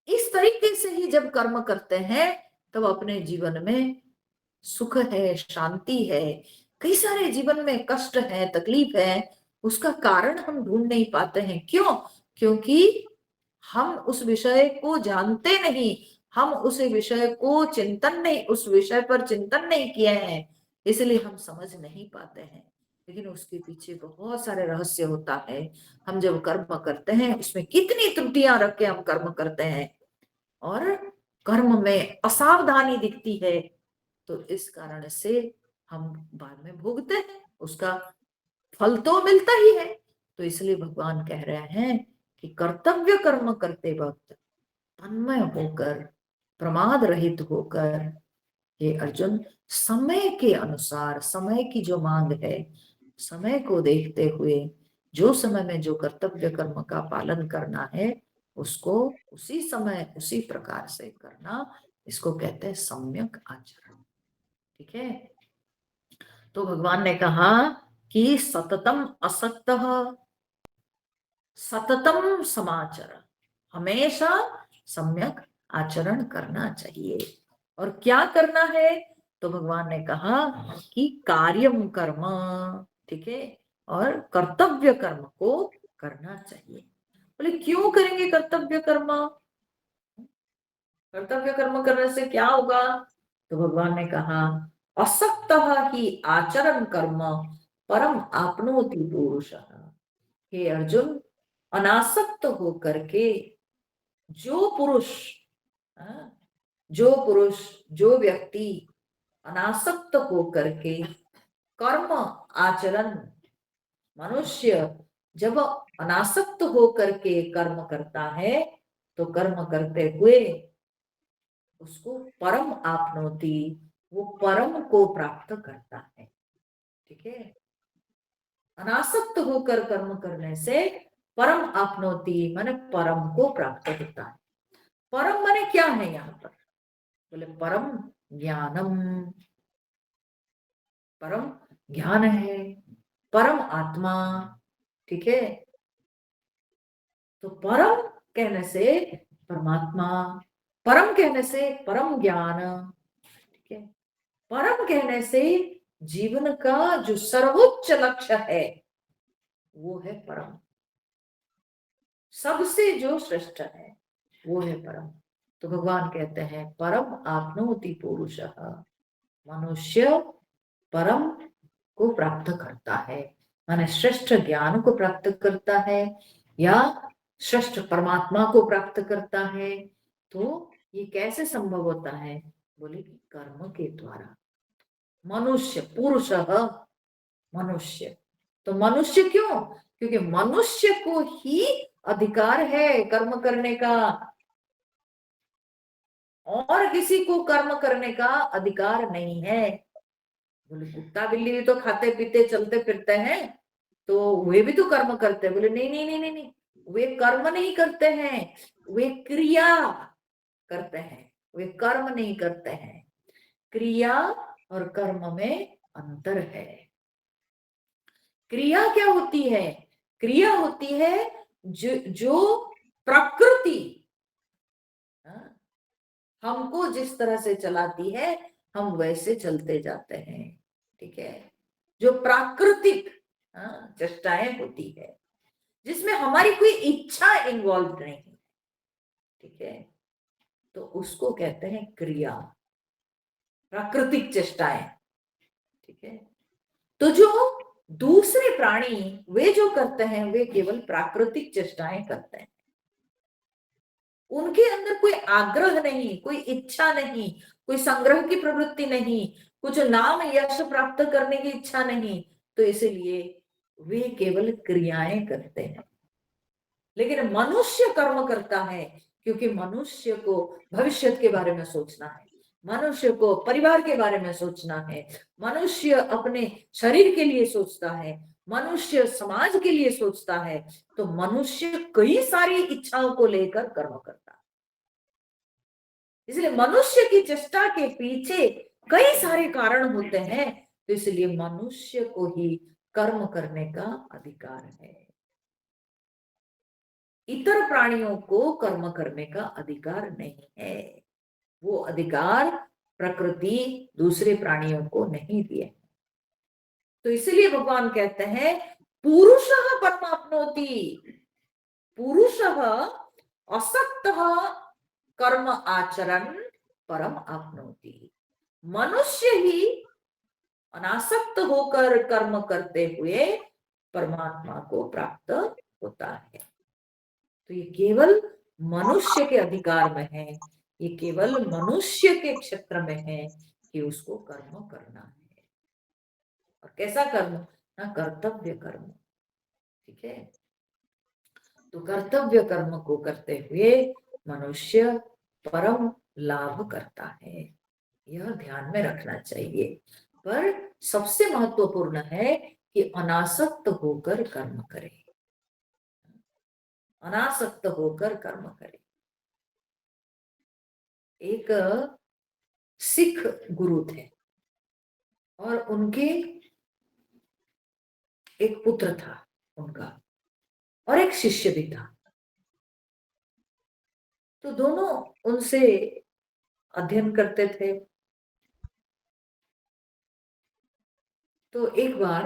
इस तरीके से ही जब कर्म करते हैं तब अपने जीवन में सुख है, शांति है। कई सारे जीवन में कष्ट है, तकलीफ है, उसका कारण हम ढूंढ नहीं पाते हैं। क्यों? क्योंकि हम उस विषय को जानते नहीं, हम उस विषय को चिंतन नहीं, उस विषय पर चिंतन नहीं किए हैं, इसलिए हम समझ नहीं पाते हैं। लेकिन उसके पीछे बहुत सारे रहस्य होता है। हम जब कर्म करते हैं उसमें कितनी त्रुटियां रख के हम कर्म करते हैं, और कर्म में असावधानी दिखती है, तो इस कारण से हम बाद में भोगते हैं, उसका फल तो मिलता ही है। तो इसलिए भगवान कह रहे हैं कि कर्तव्य कर्म करते वक्त तन्मय होकर, प्रमाद रहित होकर, हे अर्जुन, समय के अनुसार, समय की जो मांग है, समय को देखते हुए जो समय में जो कर्तव्य कर्म का पालन करना है उसको उसी समय उसी प्रकार से करना, इसको कहते हैं सम्यक आचरण, ठीक है। तो भगवान ने कहा कि सततम असक्त, सततम समाचरण, हमेशा सम्यक आचरण करना चाहिए। और क्या करना है? तो भगवान ने कहा कि कार्यम कर्म, ठीक है, और कर्तव्य कर्म को करना चाहिए। बोले क्यों करेंगे कर्तव्य कर्म? कर्तव्य कर्म करने से क्या होगा? तो भगवान ने कहा असक्त ही आचरण कर्म परम आपनोति पुरुष। हे अर्जुन, अनासक्त होकर के जो पुरुष, हाँ, जो पुरुष, जो व्यक्ति अनासक्त होकर के कर्म आचरण, मनुष्य जब अनासक्त होकर के कर्म करता है तो कर्म करते हुए उसको परम आपनोति, वो परम को प्राप्त करता है, ठीक है। अनासक्त होकर कर्म करने से परम आपनोति माने परम को प्राप्त होता है। परम माने क्या है यहाँ पर? बोले परम ज्ञानम, परम ज्ञान है, परम आत्मा, ठीक है। तो परम कहने से परमात्मा, परम कहने से परम ज्ञान, ठीक है, परम कहने से जीवन का जो सर्वोच्च लक्ष्य है वो है परम, सबसे जो श्रेष्ठ है वो है परम। तो भगवान कहते हैं परम आपनोति पुरुष, मनुष्य परम को प्राप्त करता है, माने श्रेष्ठ ज्ञान को प्राप्त करता है या श्रेष्ठ परमात्मा को प्राप्त करता है। तो ये कैसे संभव होता है? बोले कि कर्म के द्वारा। मनुष्य पुरुष, मनुष्य, तो मनुष्य क्यों? क्योंकि मनुष्य को ही अधिकार है कर्म करने का, और किसी को कर्म करने का अधिकार नहीं है। बोले कुत्ता बिल्ली भी तो खाते पीते चलते फिरते हैं, तो वे भी तो कर्म करते हैं। बोले नहीं नहीं नहीं नहीं नहीं, वे कर्म नहीं करते हैं, वे क्रिया करते हैं, वे कर्म नहीं करते हैं। क्रिया और कर्म में अंतर है। क्रिया क्या होती है? क्रिया होती है जो प्रकृति हमको जिस तरह से चलाती है, हम वैसे चलते जाते हैं। ठीक है, जो प्राकृतिक चेष्टाएं होती है, जिसमें हमारी कोई इच्छा इन्वॉल्व नहीं। ठीक है, तो उसको कहते हैं क्रिया, प्राकृतिक चेष्टाएं। ठीक है, तो जो दूसरे प्राणी वे जो करते हैं, वे केवल प्राकृतिक चेष्टाएं करते हैं। उनके अंदर कोई आग्रह नहीं, कोई इच्छा नहीं, कोई संग्रह की प्रवृत्ति नहीं, कुछ नाम यश प्राप्त करने की इच्छा नहीं। तो इसलिए वे केवल क्रियाएं करते हैं। लेकिन मनुष्य कर्म करता है, क्योंकि मनुष्य को भविष्य के बारे में सोचना है, मनुष्य को परिवार के बारे में सोचना है, मनुष्य अपने शरीर के लिए सोचता है, मनुष्य समाज के लिए सोचता है। तो मनुष्य कई सारी इच्छाओं को लेकर कर्म करता है। इसलिए मनुष्य की चेष्टा के पीछे कई सारे कारण होते हैं। तो इसलिए मनुष्य को ही कर्म करने का अधिकार है। इतर प्राणियों को कर्म करने का अधिकार नहीं है। वो अधिकार प्रकृति दूसरे प्राणियों को नहीं दिए। तो इसलिए भगवान कहते हैं पुरुषः परमाप्नोति, पुरुषः असक्तः कर्म आचरण परम आपनोति। मनुष्य ही अनासक्त होकर कर्म करते हुए परमात्मा को प्राप्त होता है। तो ये केवल मनुष्य के अधिकार में है, ये केवल मनुष्य के क्षेत्र में है कि उसको कर्म करना है। और कैसा कर्म? ना कर्तव्य कर्म। ठीक है, तो कर्तव्य कर्म को करते हुए मनुष्य परम लाभ करता है, यह ध्यान में रखना चाहिए। पर सबसे महत्वपूर्ण है कि अनासक्त होकर कर्म करे, अनासक्त होकर कर्म करे। एक सिख गुरु थे और उनके एक पुत्र था उनका, और एक शिष्य भी था। तो दोनों उनसे अध्ययन करते थे। तो एक बार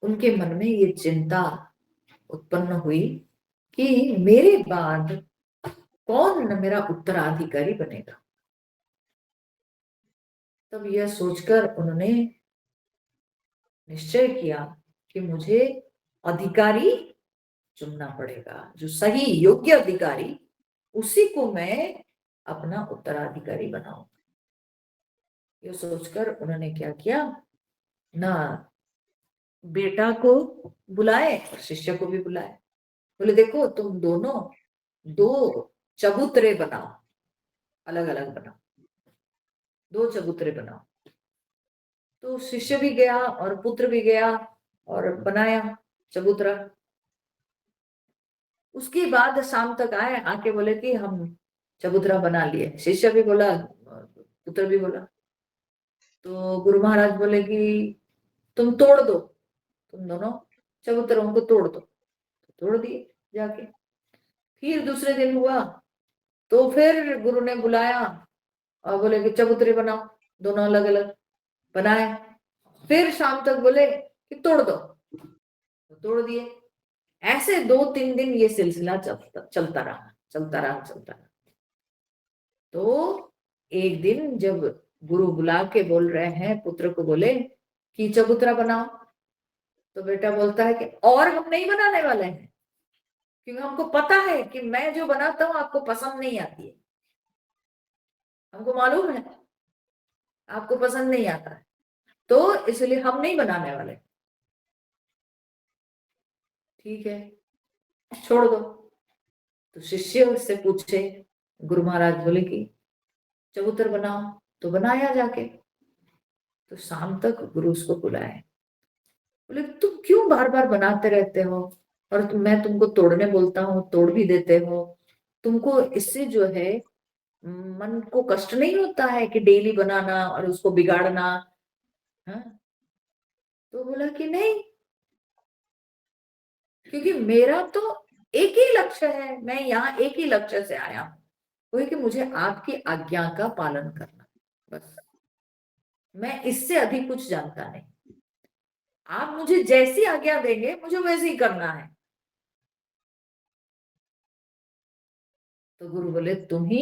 उनके मन में ये चिंता उत्पन्न हुई कि मेरे बाद कौन मेरा उत्तराधिकारी बनेगा। तब यह सोचकर उन्होंने निश्चय किया कि मुझे अधिकारी चुनना पड़ेगा, जो सही योग्य अधिकारी, उसी को मैं अपना उत्तराधिकारी बनाऊंगा। ये सोचकर उन्होंने क्या किया ना, बेटा को बुलाए और शिष्य को भी बुलाए। बोले देखो तुम दोनों दो चबूतरे बनाओ, अलग अलग बनाओ, दो चबूतरे बनाओ। तो शिष्य भी गया और पुत्र भी गया और बनाया चबूतरा। उसके बाद शाम तक आए, आके बोले कि हम चबूतरा बना लिए। शिष्य भी बोला, पुत्र भी बोला। तो गुरु महाराज बोले कि तुम तोड़ दो, तुम दोनों चबूतरों को तोड़ दो। तोड़ दिए जाके। फिर दूसरे दिन हुआ तो फिर गुरु ने बुलाया और बोले कि चबूतरे बनाओ, दोनों अलग अलग बनाए। फिर शाम तक बोले कि तोड़ दो, तो तोड़ दिए। ऐसे 2-3 दिन ये सिलसिला चलता रहा, चलता रहा, चलता रहा। तो एक दिन जब गुरु बुला के बोल रहे हैं, पुत्र को बोले कि चबूतरा बनाओ, तो बेटा बोलता है कि और हम नहीं बनाने वाले हैं, क्योंकि हमको पता है कि मैं जो बनाता हूं आपको पसंद नहीं आती है, हमको मालूम है आपको पसंद नहीं आता है, तो इसलिए हम नहीं बनाने वाले। ठीक है, छोड़ दो। तो शिष्य उससे पूछे, गुरु महाराज बोले कि चबूतर बनाओ, तो बनाया जाके। तो शाम तक गुरु उसको बुलाए बोले तुम क्यों बार बार बनाते रहते हो, और मैं तुमको तोड़ने बोलता हूँ तोड़ भी देते हो, तुमको इससे जो है मन को कष्ट नहीं होता है कि डेली बनाना और उसको बिगाड़ना। हाँ, तो बोला कि नहीं, क्योंकि मेरा तो एक ही लक्ष्य है, मैं यहाँ एक ही लक्ष्य से आया हूँ, वो है कि मुझे आपकी आज्ञा का पालन करना, बस। मैं इससे अधिक कुछ जानता नहीं। आप मुझे जैसी आज्ञा देंगे मुझे वैसे ही करना है। तो गुरु बोले तुम ही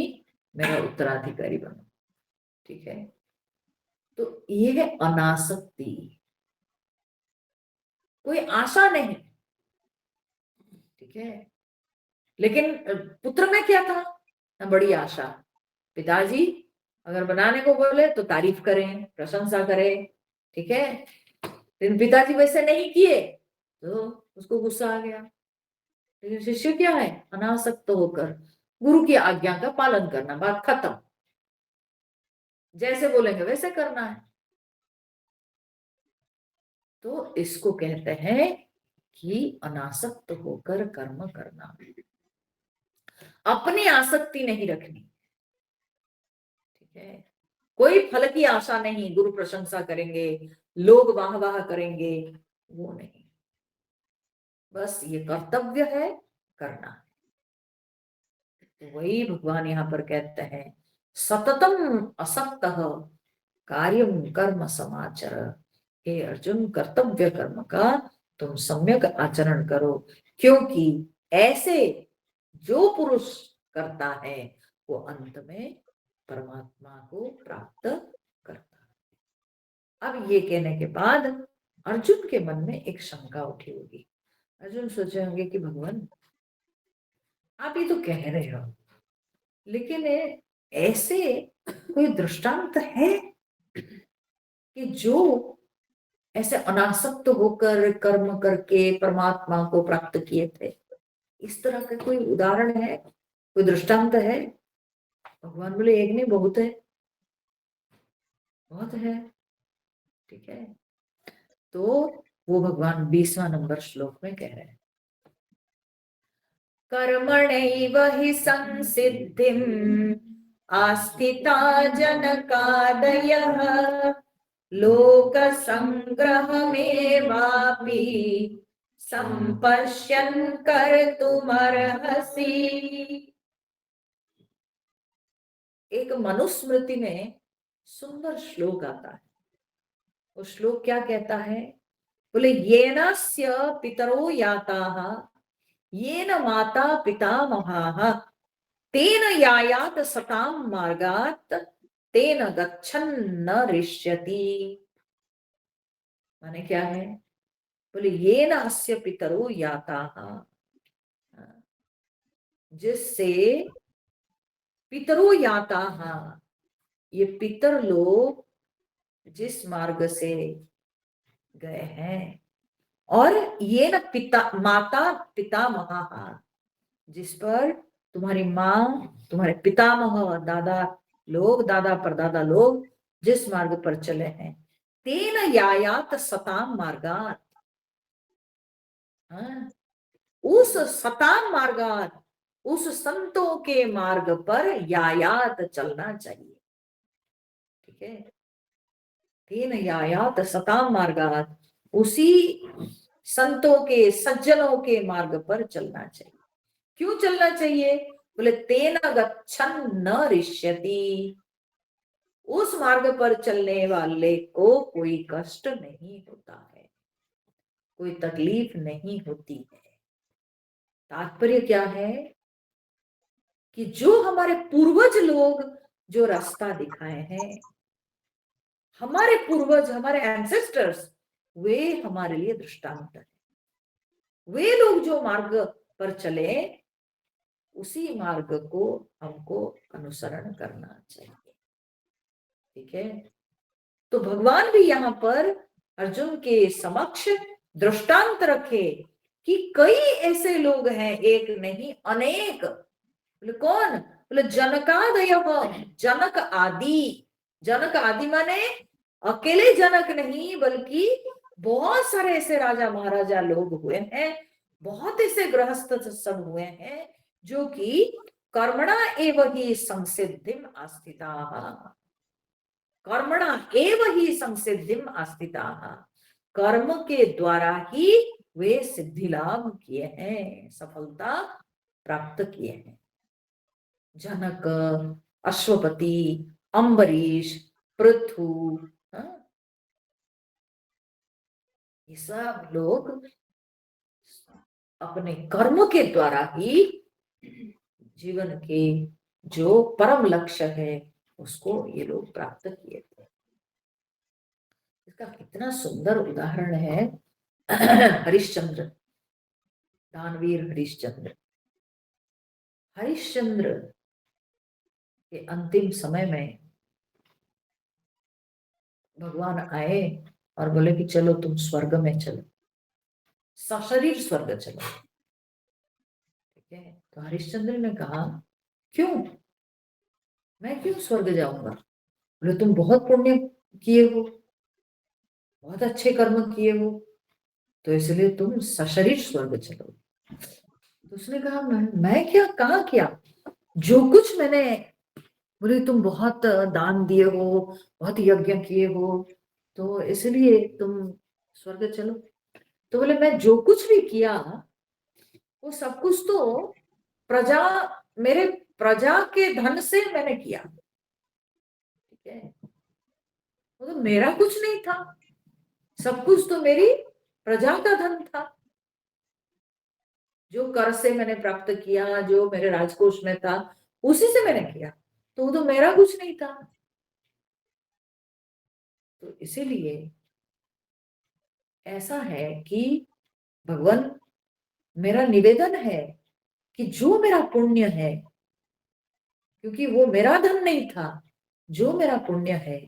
मेरा उत्तराधिकारी बनो। ठीक है, तो ये है अनासक्ति, कोई आशा नहीं। ठीक है, लेकिन पुत्र में क्या था ना, बड़ी आशा। पिताजी अगर बनाने को बोले तो तारीफ करें, प्रशंसा करें। ठीक है, लेकिन पिताजी वैसे नहीं किए तो उसको गुस्सा आ गया। लेकिन शिष्य क्या है, अनासक्त होकर गुरु की आज्ञा का पालन करना, बात खत्म, जैसे बोलेंगे वैसे करना है। तो इसको कहते हैं कि अनासक्त होकर कर्म करना, अपनी आसक्ति नहीं रखनी। ठीक है, कोई फल की आशा नहीं, गुरु प्रशंसा करेंगे, लोग वाह वाह करेंगे, वो नहीं, बस ये कर्तव्य है, करना है। तो वही भगवान यहाँ पर कहते हैं सततम असक्त कार्यम कर्म समाचर। हे अर्जुन, कर्तव्य कर्म का तुम सम्यक आचरण करो, क्योंकि ऐसे जो पुरुष करता है वो अंत में परमात्मा को प्राप्त करता है। अब ये कहने के बाद अर्जुन के मन में एक शंका उठी होगी। अर्जुन सोचे होंगे कि भगवान आप ये तो कह रहे हो, लेकिन ऐसे कोई दृष्टांत है कि जो ऐसे अनासक्त होकर कर्म करके परमात्मा को प्राप्त किए थे? इस तरह का कोई उदाहरण है, कोई दृष्टांत है? भगवान बोले एक नहीं, बहुत है, बहुत है। ठीक है, तो वो भगवान 20वां नंबर श्लोक में कह रहे हैं, कर्मणैव हि संसिद्धिम् आस्थिता जनकादयः लोक संग्रहमेवापि संपश्यन् कर्तुमर्हसि। एक मनुस्मृति में सुंदर श्लोक आता है। वो श्लोक क्या कहता है? बोले येनस्य पितरो याताः येन माता पितामहाः तेन यायात सतां मार्गात् तेन गच्छन् न रिष्यति। माने क्या है? बोले येन अस्य पितरो याताः, जिससे पितरो याताः, ये पितर लोग जिस मार्ग से गए हैं, और ये न पिता माता पितामह, जिस पर तुम्हारी माँ तुम्हारे पितामह दादा लोग, दादा परदादा लोग जिस मार्ग पर चले हैं, तेन यायात सताम मार्गात, उस सताम मार्गात, उस संतों के मार्ग पर यायात चलना चाहिए। ठीक है, तेन यायात सताम मार्गात, उसी संतों के सज्जनों के मार्ग पर चलना चाहिए। क्यों चलना चाहिए? बोले तेन गच्छन् न रिष्यति, उस मार्ग पर चलने वाले को कोई कष्ट नहीं होता है, कोई तकलीफ नहीं होती है। तात्पर्य क्या है कि जो हमारे पूर्वज लोग जो रास्ता दिखाए हैं, हमारे पूर्वज, हमारे एंसेस्टर्स, वे हमारे लिए दृष्टांत है। वे लोग जो मार्ग पर चले, उसी मार्ग को हमको अनुसरण करना चाहिए। ठीक है, तो भगवान भी यहाँ पर अर्जुन के समक्ष दृष्टांत रखे कि कई ऐसे लोग हैं, एक नहीं अनेक। बोले कौन? बोले जनकादय, जनक आदि। जनक आदि माने अकेले जनक नहीं, बल्कि बहुत सारे ऐसे राजा महाराजा लोग हुए हैं, बहुत ऐसे गृहस्थ सब हुए हैं जो कि कर्मणा एव ही संसिद्धिम आस्थिता, कर्मणा एव ही संसिद्धिम आस्थिता, कर्म के द्वारा ही वे सिद्धि लाभ किए हैं, सफलता प्राप्त किए हैं। जनक, अश्वपति, अम्बरीश, पृथु, हाँ, ये सब लोग अपने कर्म के द्वारा ही जीवन के जो परम लक्ष्य है उसको ये लोग प्राप्त किए थे। इसका कितना सुंदर उदाहरण है हरिश्चंद्र, दानवीर हरिश्चंद्र। हरिश्चंद्र के अंतिम समय में भगवान आए और बोले कि चलो तुम स्वर्ग में चलो, सशरीर स्वर्ग चलो। ठीक है, तो हरिश्चंद्र ने कहा क्यों, मैं क्यों स्वर्ग जाऊंगा? बोले तुम बहुत पुण्य किए हो, बहुत अच्छे कर्म किए हो, तो इसलिए तुम सशरीर स्वर्ग चलो। तो उसने कहा मैं क्या कहाँ किया, जो कुछ मैंने, बोले तुम बहुत दान दिए हो, बहुत यज्ञ किए हो, तो इसलिए तुम स्वर्ग चलो। तो बोले मैं जो कुछ भी किया वो सब कुछ तो प्रजा, मेरे प्रजा के धन से मैंने किया। ठीक है, वो तो मेरा कुछ नहीं था, सब कुछ तो मेरी प्रजा का धन था, जो कर से मैंने प्राप्त किया, जो मेरे राजकोष में था उसी से मैंने किया, तो वो तो मेरा कुछ नहीं था। तो इसीलिए ऐसा है कि भगवान, मेरा निवेदन है कि जो मेरा पुण्य है, क्योंकि वो मेरा धन नहीं था, जो मेरा पुण्य है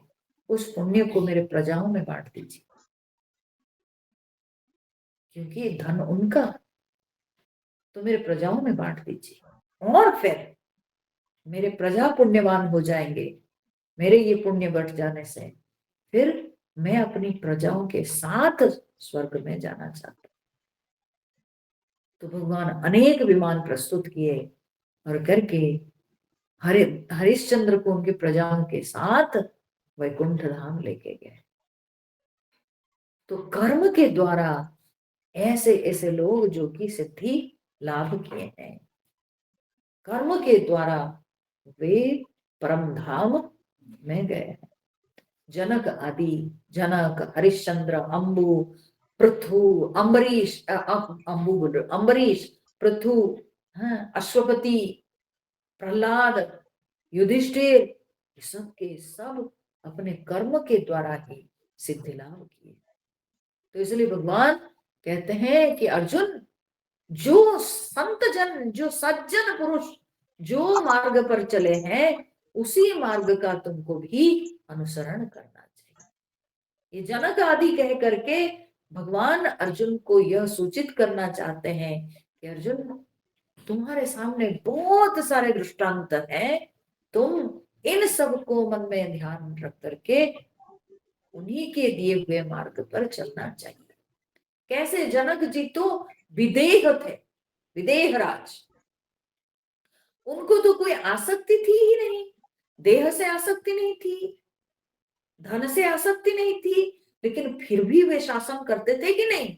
उस पुण्य को मेरे प्रजाओं में बांट दीजिए, क्योंकि धन उनका, तो मेरे प्रजाओं में बांट दीजिए, और फिर मेरे प्रजा पुण्यवान हो जाएंगे, मेरे ये पुण्य बढ़ जाने से फिर मैं अपनी प्रजाओं के साथ स्वर्ग में जाना चाहता हूं। तो भगवान अनेक विमान प्रस्तुत किए और करके हरिश्चंद्र को उनकी प्रजाओं के साथ वैकुंठ धाम लेके गए। तो कर्म के द्वारा ऐसे ऐसे लोग जो कि सिद्धि लाभ किए हैं, कर्म के द्वारा वे परम धाम में गए। जनक आदि, जनक, हरिश्चंद्र, अम्बु, पृथु, अम्बरीश, अम्बु बोल रहे, अम्बरीश, पृथु, हाँ, अश्वपति, प्रहलाद, युधिष्ठिर, सब के सब अपने कर्म के द्वारा ही सिद्धि लाभ किए। तो इसलिए भगवान कहते हैं कि अर्जुन, जो संत जन, जो सज्जन पुरुष जो मार्ग पर चले हैं उसी मार्ग का तुमको भी अनुसरण करना चाहिए। ये जनक आदि कह करके भगवान अर्जुन को यह सूचित करना चाहते हैं कि अर्जुन, तुम्हारे सामने बहुत सारे दृष्टांत हैं, तुम इन सब को मन में ध्यान रख करके उन्हीं के दिए हुए मार्ग पर चलना चाहिए। कैसे, जनक जी तो विदेह थे, विदेह राज, उनको तो कोई आसक्ति थी ही नहीं, देह से आसक्ति नहीं थी, धन से आसक्ति नहीं थी, लेकिन फिर भी वे शासन करते थे कि नहीं?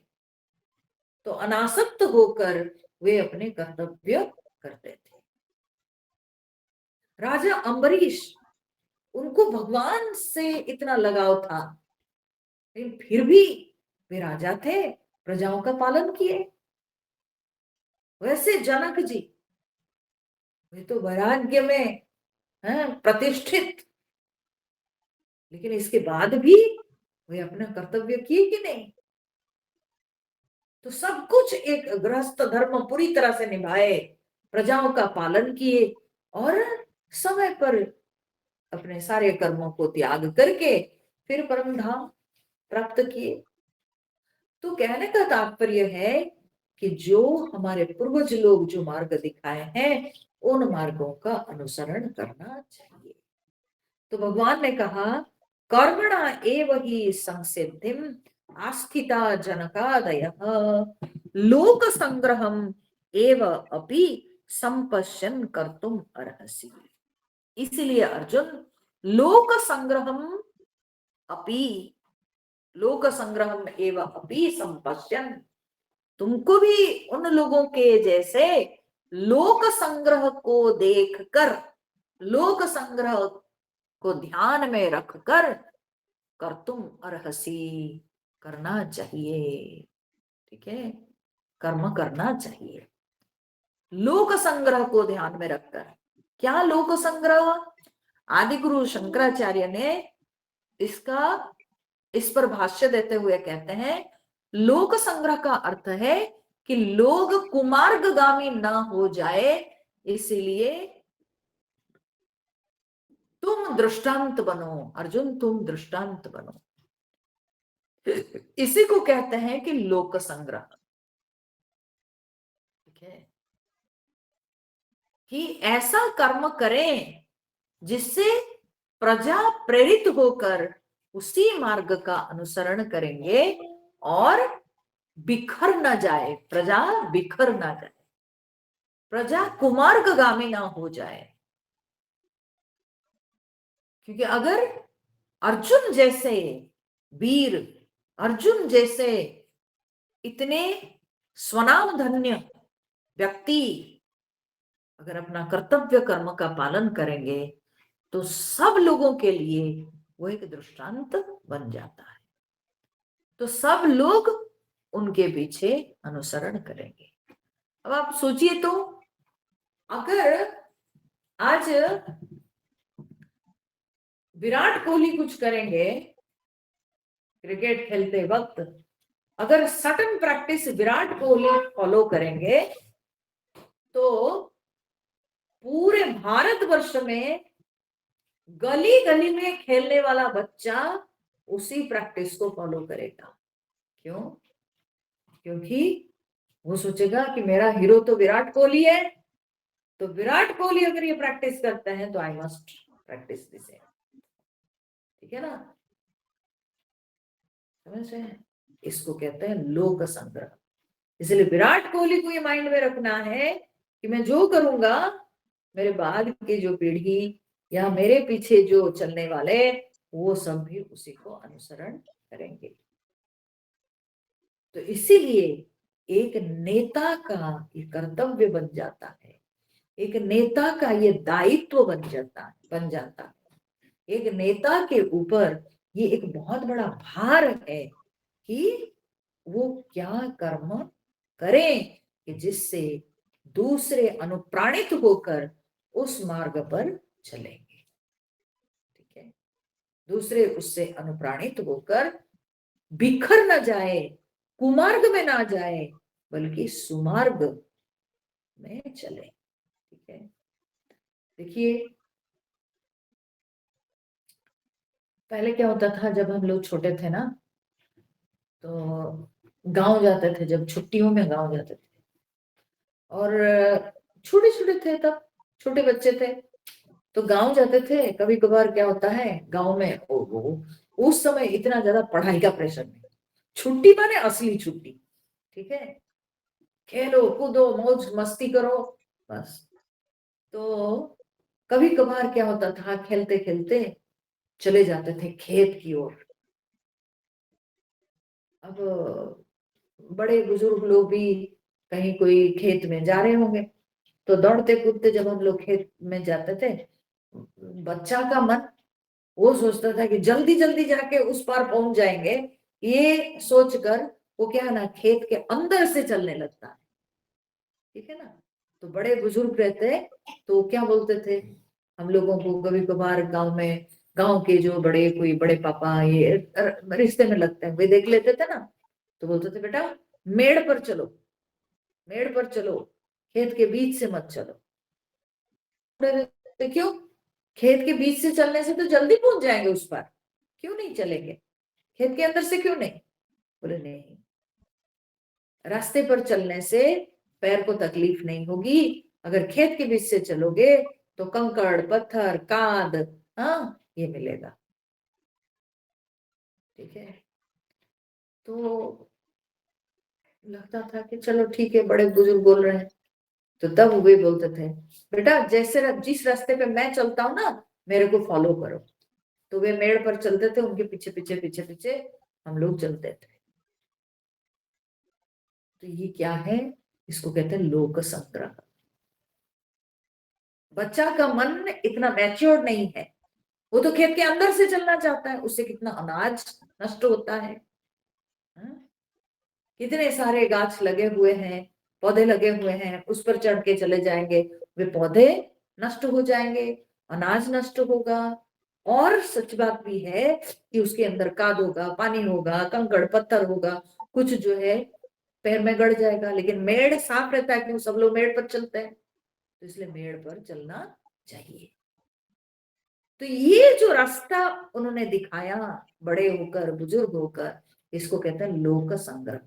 तो अनासक्त होकर वे अपने कर्तव्य करते थे। राजा अम्बरीश, उनको भगवान से इतना लगाव था, लेकिन फिर भी वे राजा थे, प्रजाओं का पालन किए। वैसे जनक जी, वे तो वैराग्य में प्रतिष्ठित, लेकिन इसके बाद भी वे अपना कर्तव्य किए कि नहीं? तो सब कुछ एक गृहस्थ धर्म पूरी तरह से निभाए, प्रजाओं का पालन किए और समय पर अपने सारे कर्मों को त्याग करके फिर परम धाम प्राप्त किए। तो कहने का तात्पर्य है कि जो हमारे पूर्वज लोग जो मार्ग दिखाए हैं उन मार्गों का अनुसरण करना चाहिए। तो भगवान ने कहा कर्मणा एव ही संसिद्धिम आस्थिता जनकादयः लोक संग्रहम एव अपि संपश्यन कर्तुम अर्हसि। इसलिए अर्जुन, लोक संग्रहम अपि, लोक संग्रहम एव अपि संपश्यन, तुमको भी उन लोगों के जैसे लोक संग्रह को देखकर, लोक संग्रह को ध्यान में रखकर कर तुम अर्हसी, करना चाहिए। ठीक है, कर्म करना चाहिए लोक संग्रह को ध्यान में रखकर। क्या लोक संग्रह? आदि गुरु शंकराचार्य ने इसका, इस पर भाष्य देते हुए कहते हैं, लोक संग्रह का अर्थ है कि लोग कुमार्गगामी ना हो जाए, इसलिए तुम दृष्टांत बनो अर्जुन, तुम दृष्टांत बनो। इसी को कहते हैं कि लोक संग्रह। ठीक है, कि ऐसा कर्म करें जिससे प्रजा प्रेरित होकर उसी मार्ग का अनुसरण करेंगे और बिखर न जाए, प्रजा बिखर ना जाए, प्रजा कुमार्गगामी ना हो जाए। क्योंकि अगर अर्जुन जैसे वीर, अर्जुन जैसे इतने स्वनाम धन्य व्यक्ति अगर अपना कर्तव्य कर्म का पालन करेंगे तो सब लोगों के लिए वो एक दृष्टांत बन जाता है, तो सब लोग उनके पीछे अनुसरण करेंगे। अब आप सोचिए तो, अगर आज विराट कोहली कुछ करेंगे क्रिकेट खेलते वक्त, अगर सटन प्रैक्टिस विराट कोहली फॉलो करेंगे तो पूरे भारतवर्ष में गली गली में खेलने वाला बच्चा उसी प्रैक्टिस को फॉलो करेगा। क्यों? क्योंकि वो सोचेगा कि मेरा हीरो तो विराट कोहली है, तो विराट कोहली अगर ये प्रैक्टिस करते हैं तो आई मस्ट प्रैक्टिस दिस। ठीक है ना, समझ रहे हैं? इसको कहते हैं लोक संग्रह। इसलिए विराट कोहली को ये माइंड में रखना है कि मैं जो करूंगा, मेरे बाद की जो पीढ़ी या मेरे पीछे जो चलने वाले, वो सब भी उसी को अनुसरण करेंगे। तो इसीलिए एक नेता का ये कर्तव्य बन जाता है, एक नेता का ये दायित्व बन जाता है। एक नेता के ऊपर ये एक बहुत बड़ा भार है कि वो क्या कर्म करें कि जिससे दूसरे अनुप्राणित होकर उस मार्ग पर चलेंगे। ठीक है, दूसरे उससे अनुप्राणित होकर बिखर न जाए, कुमार्ग में ना जाए, बल्कि सुमार्ग में चले। ठीक है, देखिए पहले क्या होता था, जब हम लोग छोटे थे ना, तो गांव जाते थे, जब छुट्टियों में गांव जाते थे, और छोटे छोटे थे तब, छोटे बच्चे थे तो गांव जाते थे। कभी कभार क्या होता है गांव में, उस समय इतना ज्यादा पढ़ाई का प्रेशर नहीं, छुट्टी माने असली छुट्टी। ठीक है, खेलो कूदो मौज मस्ती करो बस। तो कभी कभार क्या होता था, खेलते खेलते चले जाते थे खेत की ओर। अब बड़े बुजुर्ग लोग भी कहीं कोई खेत में जा रहे होंगे, तो दौड़ते कूदते जब हम लोग खेत में जाते थे, बच्चा का मन वो सोचता था कि जल्दी जल्दी जाके उस पार पहुंच जाएंगे, ये सोचकर वो क्या है ना, खेत के अंदर से चलने लगता है। ठीक है ना, तो बड़े बुजुर्ग रहते तो क्या बोलते थे हम लोगों को, कभी कभार गांव में, गांव के जो बड़े कोई बड़े पापा ये रिश्ते में लगते हैं, वे देख लेते थे ना, तो बोलते थे बेटा मेड़ पर चलो, मेड़ पर चलो, खेत के बीच से मत चलो। क्यों? खेत के बीच से चलने से तो जल्दी पहुंच जाएंगे उस पार, क्यों नहीं चलेंगे? खेत के अंदर से क्यों नहीं? बोले नहीं, रास्ते पर चलने से पैर को तकलीफ नहीं होगी, अगर खेत के बीच से चलोगे तो कंकड़ पत्थर काद, हाँ ये मिलेगा। ठीक है, तो लगता था कि चलो ठीक है, बड़े बुजुर्ग बोल रहे हैं। तो तब वे बोलते थे, बेटा जैसे जिस रास्ते पे मैं चलता हूँ ना, मेरे को फॉलो करो। तो वे मेड़ पर चलते थे, उनके पीछे पीछे पीछे पीछे हम लोग चलते थे। तो ये क्या है? इसको कहते हैं लोक संग्रह। बच्चा का मन इतना मैच्योर नहीं है, वो तो खेत के अंदर से चलना चाहता है, उससे कितना अनाज नष्ट होता है। हाँ? कितने सारे गाछ लगे हुए हैं, पौधे लगे हुए हैं, उस पर चढ़ के चले जाएंगे, वे पौधे नष्ट हो जाएंगे, अनाज नष्ट होगा। और सच बात भी है कि उसके अंदर काद होगा, पानी होगा, कंकड़ पत्थर होगा, कुछ जो है पैर में गड़ जाएगा। लेकिन मेड़ साफ रहता है, क्यों? सब लोग मेड़ पर चलते हैं, तो इसलिए मेड़ पर चलना चाहिए। तो ये जो रास्ता उन्होंने दिखाया बड़े होकर, बुजुर्ग होकर, इसको कहते हैं लोक संग्रह।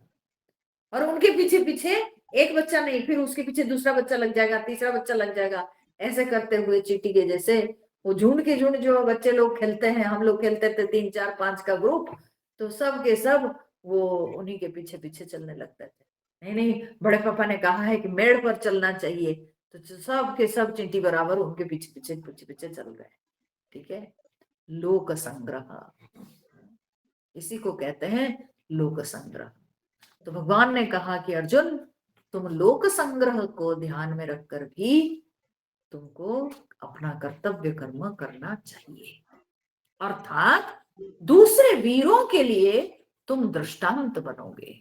और उनके पीछे पीछे एक बच्चा नहीं, फिर उसके पीछे दूसरा बच्चा लग जाएगा, तीसरा बच्चा लग जाएगा। ऐसे करते हुए चींटी के जैसे वो झुंड के झुंड जो बच्चे लोग खेलते हैं, हम लोग खेलते थे 3 4 5 का ग्रुप, तो सब के सब वो उन्हीं के पीछे पीछे चलने लगते थे। नहीं नहीं, बड़े पापा ने कहा है कि मेड़ पर चलना चाहिए, तो सब के सब चींटी बराबर उनके पीछे पीछे पीछे पीछे चल रहे हैं। ठीक है, लोक संग्रह, इसी को कहते हैं लोक संग्रह। तो भगवान ने कहा कि अर्जुन, तुम लोक संग्रह को ध्यान में रखकर भी तुमको अपना कर्तव्य कर्म करना चाहिए, अर्थात दूसरे वीरों के लिए तुम दृष्टांत बनोगे,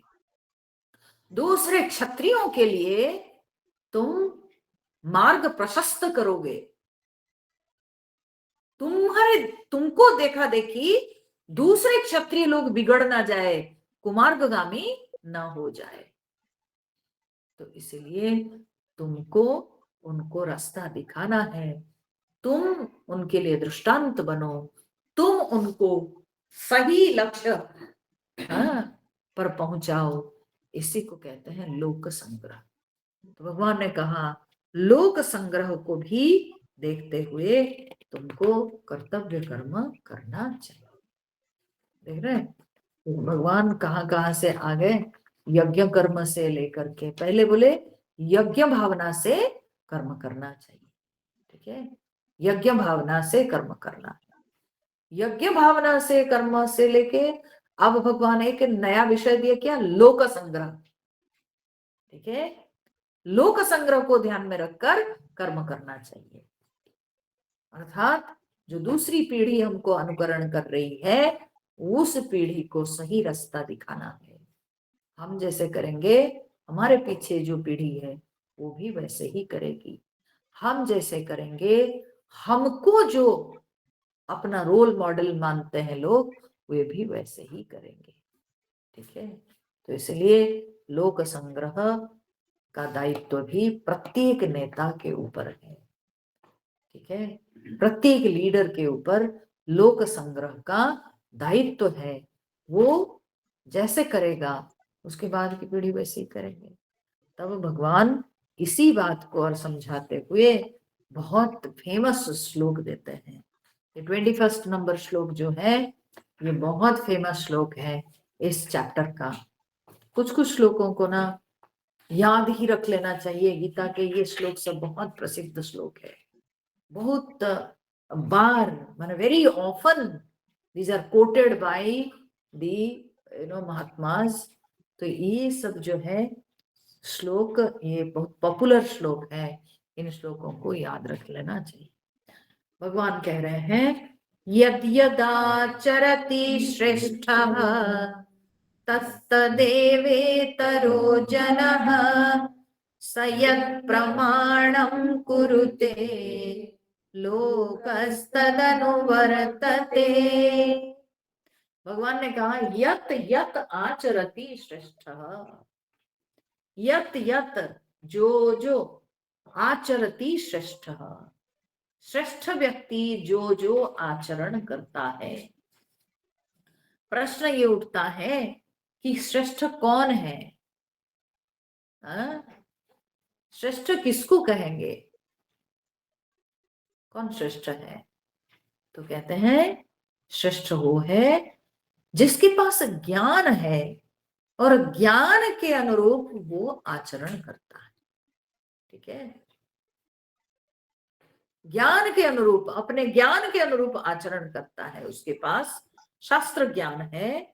दूसरे क्षत्रियों के लिए तुम मार्ग प्रशस्त करोगे। तुमको देखा देखी दूसरे क्षत्रिय लोग बिगड़ ना जाए, कुमार्गगामी ना हो जाए। तो इसलिए तुमको उनको रास्ता दिखाना है, तुम उनके लिए दृष्टांत बनो, तुम उनको सही लक्ष्य पर पहुंचाओ। इसी को कहते हैं लोक संग्रह। तो भगवान ने कहा लोक संग्रह को भी देखते हुए तुमको कर्तव्य कर्म करना चाहिए। देख रहे हैं भगवान कहाँ से आ गए? यज्ञ कर्म से लेकर के पहले बोले यज्ञ भावना से कर्म करना चाहिए। ठीक है, यज्ञ भावना से कर्म करना, यज्ञ भावना से कर्म से लेके अब भगवान एक नया विषय दिया, क्या? लोक संग्रह। ठीक है, लोक संग्रह को ध्यान में रखकर कर्म करना चाहिए, अर्थात जो दूसरी पीढ़ी हमको अनुकरण कर रही है, उस पीढ़ी को सही रास्ता दिखाना है। हम जैसे करेंगे, हमारे पीछे जो पीढ़ी है वो भी वैसे ही करेगी। हम जैसे करेंगे, हमको जो अपना रोल मॉडल मानते हैं लोग, वे भी वैसे ही करेंगे। ठीक है, तो इसलिए लोक संग्रह का दायित्व भी प्रत्येक नेता के ऊपर है। ठीक है, प्रत्येक लीडर के ऊपर लोक संग्रह का दायित्व है। वो जैसे करेगा, उसके बाद की पीढ़ी वैसे ही करेंगे। तब भगवान इसी बात को और समझाते हुए बहुत फेमस श्लोक देते हैं। ये 21 नंबर श्लोक जो है, ये बहुत फेमस श्लोक है इस चैप्टर का। कुछ कुछ श्लोकों को ना याद ही रख लेना चाहिए। गीता के ये श्लोक सब बहुत प्रसिद्ध श्लोक है, बहुत बार, माने very often these are quoted by the mahatmas. तो ये सब जो है श्लोक, ये बहुत पॉपुलर श्लोक है, इन श्लोकों को याद रख लेना चाहिए। भगवान कह रहे हैं यद यदाचरति श्रेष्ठः तत्तदेवेतरो जनः स यत् प्रमाणं कुरुते लोकस्तदनुवर्तते। भगवान ने कहा यत यत आचरति श्रेष्ठः, यत यत जो जो आचरति श्रेष्ठः, श्रेष्ठ व्यक्ति जो जो आचरण करता है। प्रश्न ये उठता है कि श्रेष्ठ कौन है? श्रेष्ठ किसको कहेंगे? कौन श्रेष्ठ है? तो कहते हैं श्रेष्ठ वो है जिसके पास ज्ञान है, और ज्ञान के अनुरूप वो आचरण करता है। ठीक है, ज्ञान के अनुरूप, अपने ज्ञान के अनुरूप आचरण करता है। उसके पास शास्त्र ज्ञान है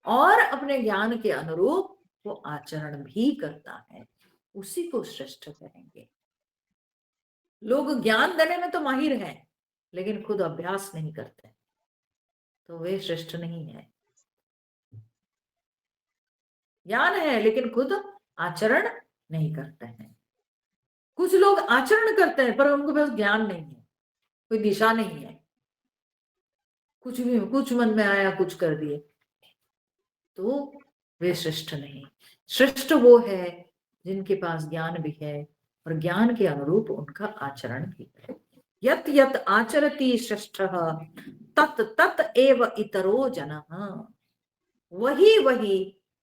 और अपने ज्ञान के अनुरूप वो आचरण भी करता है, उसी को श्रेष्ठ कहेंगे। लोग ज्ञान देने में तो माहिर हैं, लेकिन खुद अभ्यास नहीं करते, तो वे श्रेष्ठ नहीं है। ज्ञान है लेकिन खुद आचरण नहीं करते हैं। कुछ लोग आचरण करते हैं पर उनको बस ज्ञान नहीं है, कोई दिशा नहीं है, कुछ भी, कुछ मन में आया कुछ कर दिए, तो वे श्रेष्ठ नहीं। श्रेष्ठ वो है जिनके पास ज्ञान भी है और ज्ञान के अनुरूप उनका आचरण भी है। यत यत आचरति श्रेष्ठः तत् तत् एव इतरो जनः, वही वही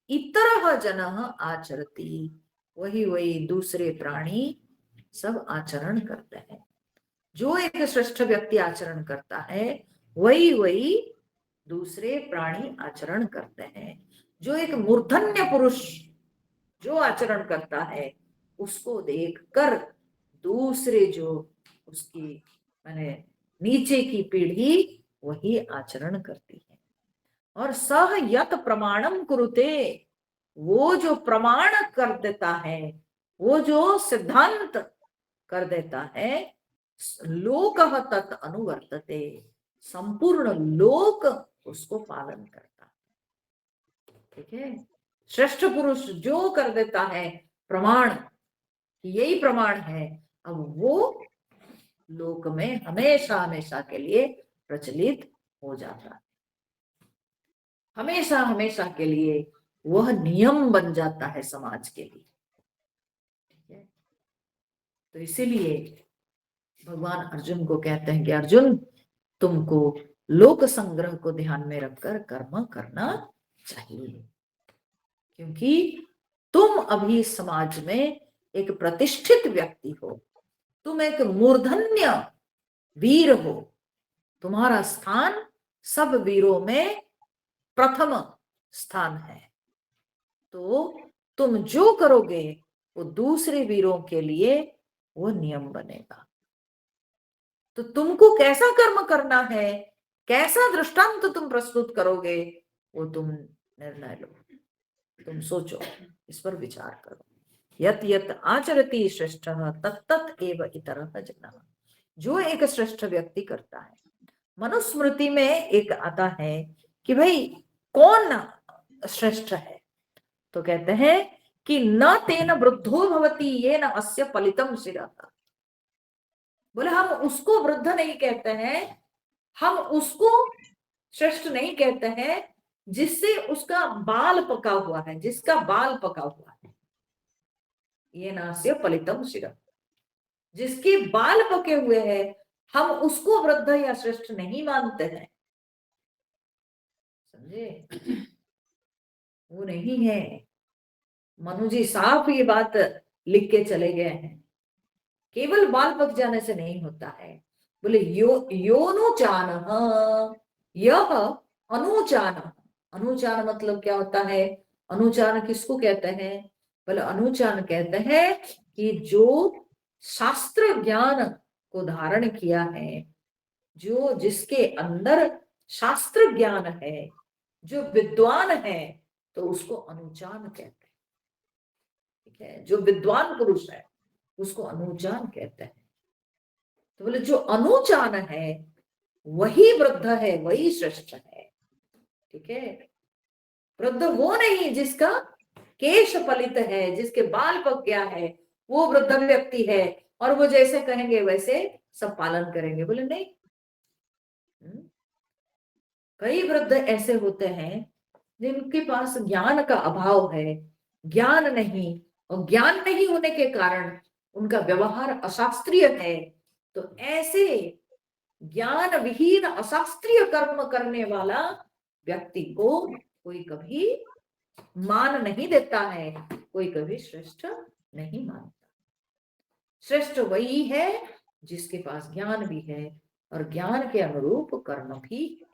इतरः जनः आचरति, वही वही दूसरे प्राणी सब आचरण करते हैं। जो एक श्रेष्ठ व्यक्ति आचरण करता है वही वही दूसरे प्राणी आचरण करते हैं। जो एक मूर्धन्य पुरुष जो आचरण करता है उसको देखकर दूसरे जो उसकी माने नीचे की पीढ़ी वही आचरण करती है। और सह यत प्रमाणम कुरुते, वो जो प्रमाण कर देता है, वो जो सिद्धांत कर देता है, लोकः तत् अनुवर्तते, संपूर्ण लोक उसको पालन करता है। ठीक है, श्रेष्ठ पुरुष जो कर देता है प्रमाण, यही प्रमाण है, अब वो लोक में हमेशा हमेशा के लिए प्रचलित हो जाता है, हमेशा हमेशा के लिए वह नियम बन जाता है समाज के लिए। ठीक है, तो इसीलिए भगवान अर्जुन को कहते हैं कि अर्जुन, तुमको लोक संग्रह को ध्यान में रखकर कर्म करना चाहिए, क्योंकि तुम अभी समाज में एक प्रतिष्ठित व्यक्ति हो, तुम एक मूर्धन्य वीर हो, तुम्हारा स्थान सब वीरों में प्रथम स्थान है, तो तुम जो करोगे वो दूसरे वीरों के लिए वो नियम बनेगा। तो तुमको कैसा कर्म करना है, कैसा दृष्टांत तुम प्रस्तुत करोगे, वो तुम निर्णय लो, तुम सोचो, इस पर विचार करो। यत यत आचरति श्रेष्ठः तत्तत् एव इतरः जनः, जो एक श्रेष्ठ व्यक्ति करता है। मनुस्मृति में एक आता है कि भाई कौन श्रेष्ठ है, तो कहते हैं कि न तेन वृद्धो भवति येन अस्य फलितम शिरः। बोले हम उसको वृद्ध नहीं कहते हैं, हम उसको श्रेष्ठ नहीं कहते हैं जिससे उसका बाल पका हुआ है, जिसका बाल पका हुआ है, ये नास्य फलितम शिरः, जिसके बाल पके हुए हैं हम उसको वृद्ध या श्रेष्ठ नहीं मानते हैं। समझे, वो नहीं है। मनु जी साफ ये बात लिख के चले गए हैं, केवल बाल पक जाने से नहीं होता है। बोले योनुचान, यह अनुचान, अनुचान मतलब क्या होता है, अनुचान किसको कहते हैं, बोले अनुचान कहते हैं कि जो शास्त्र ज्ञान को धारण किया है, जो जिसके अंदर शास्त्र ज्ञान है, जो विद्वान है, तो उसको अनुचान कहते हैं। ठीक है, जो विद्वान पुरुष है उसको अनुचान कहते हैं। तो बोले जो अनुचान है वही वृद्ध है, वही श्रेष्ठ है। ठीक है, वृद्ध वो नहीं जिसका केश फलित है, जिसके बाल पक गया है, वो वृद्ध व्यक्ति है और वो जैसे कहेंगे वैसे सब पालन करेंगे, बोले नहीं। कई वृद्ध ऐसे होते हैं जिनके पास ज्ञान का अभाव है, ज्ञान नहीं, और ज्ञान नहीं होने के कारण उनका व्यवहार अशास्त्रीय है। तो ऐसे ज्ञान विहीन अशास्त्रीय कर्म करने वाला व्यक्ति को कोई कभी मान नहीं देता है, कोई कभी श्रेष्ठ नहीं मानता। श्रेष्ठ वही है जिसके पास ज्ञान भी है और ज्ञान के अनुरूप कर्म भी है,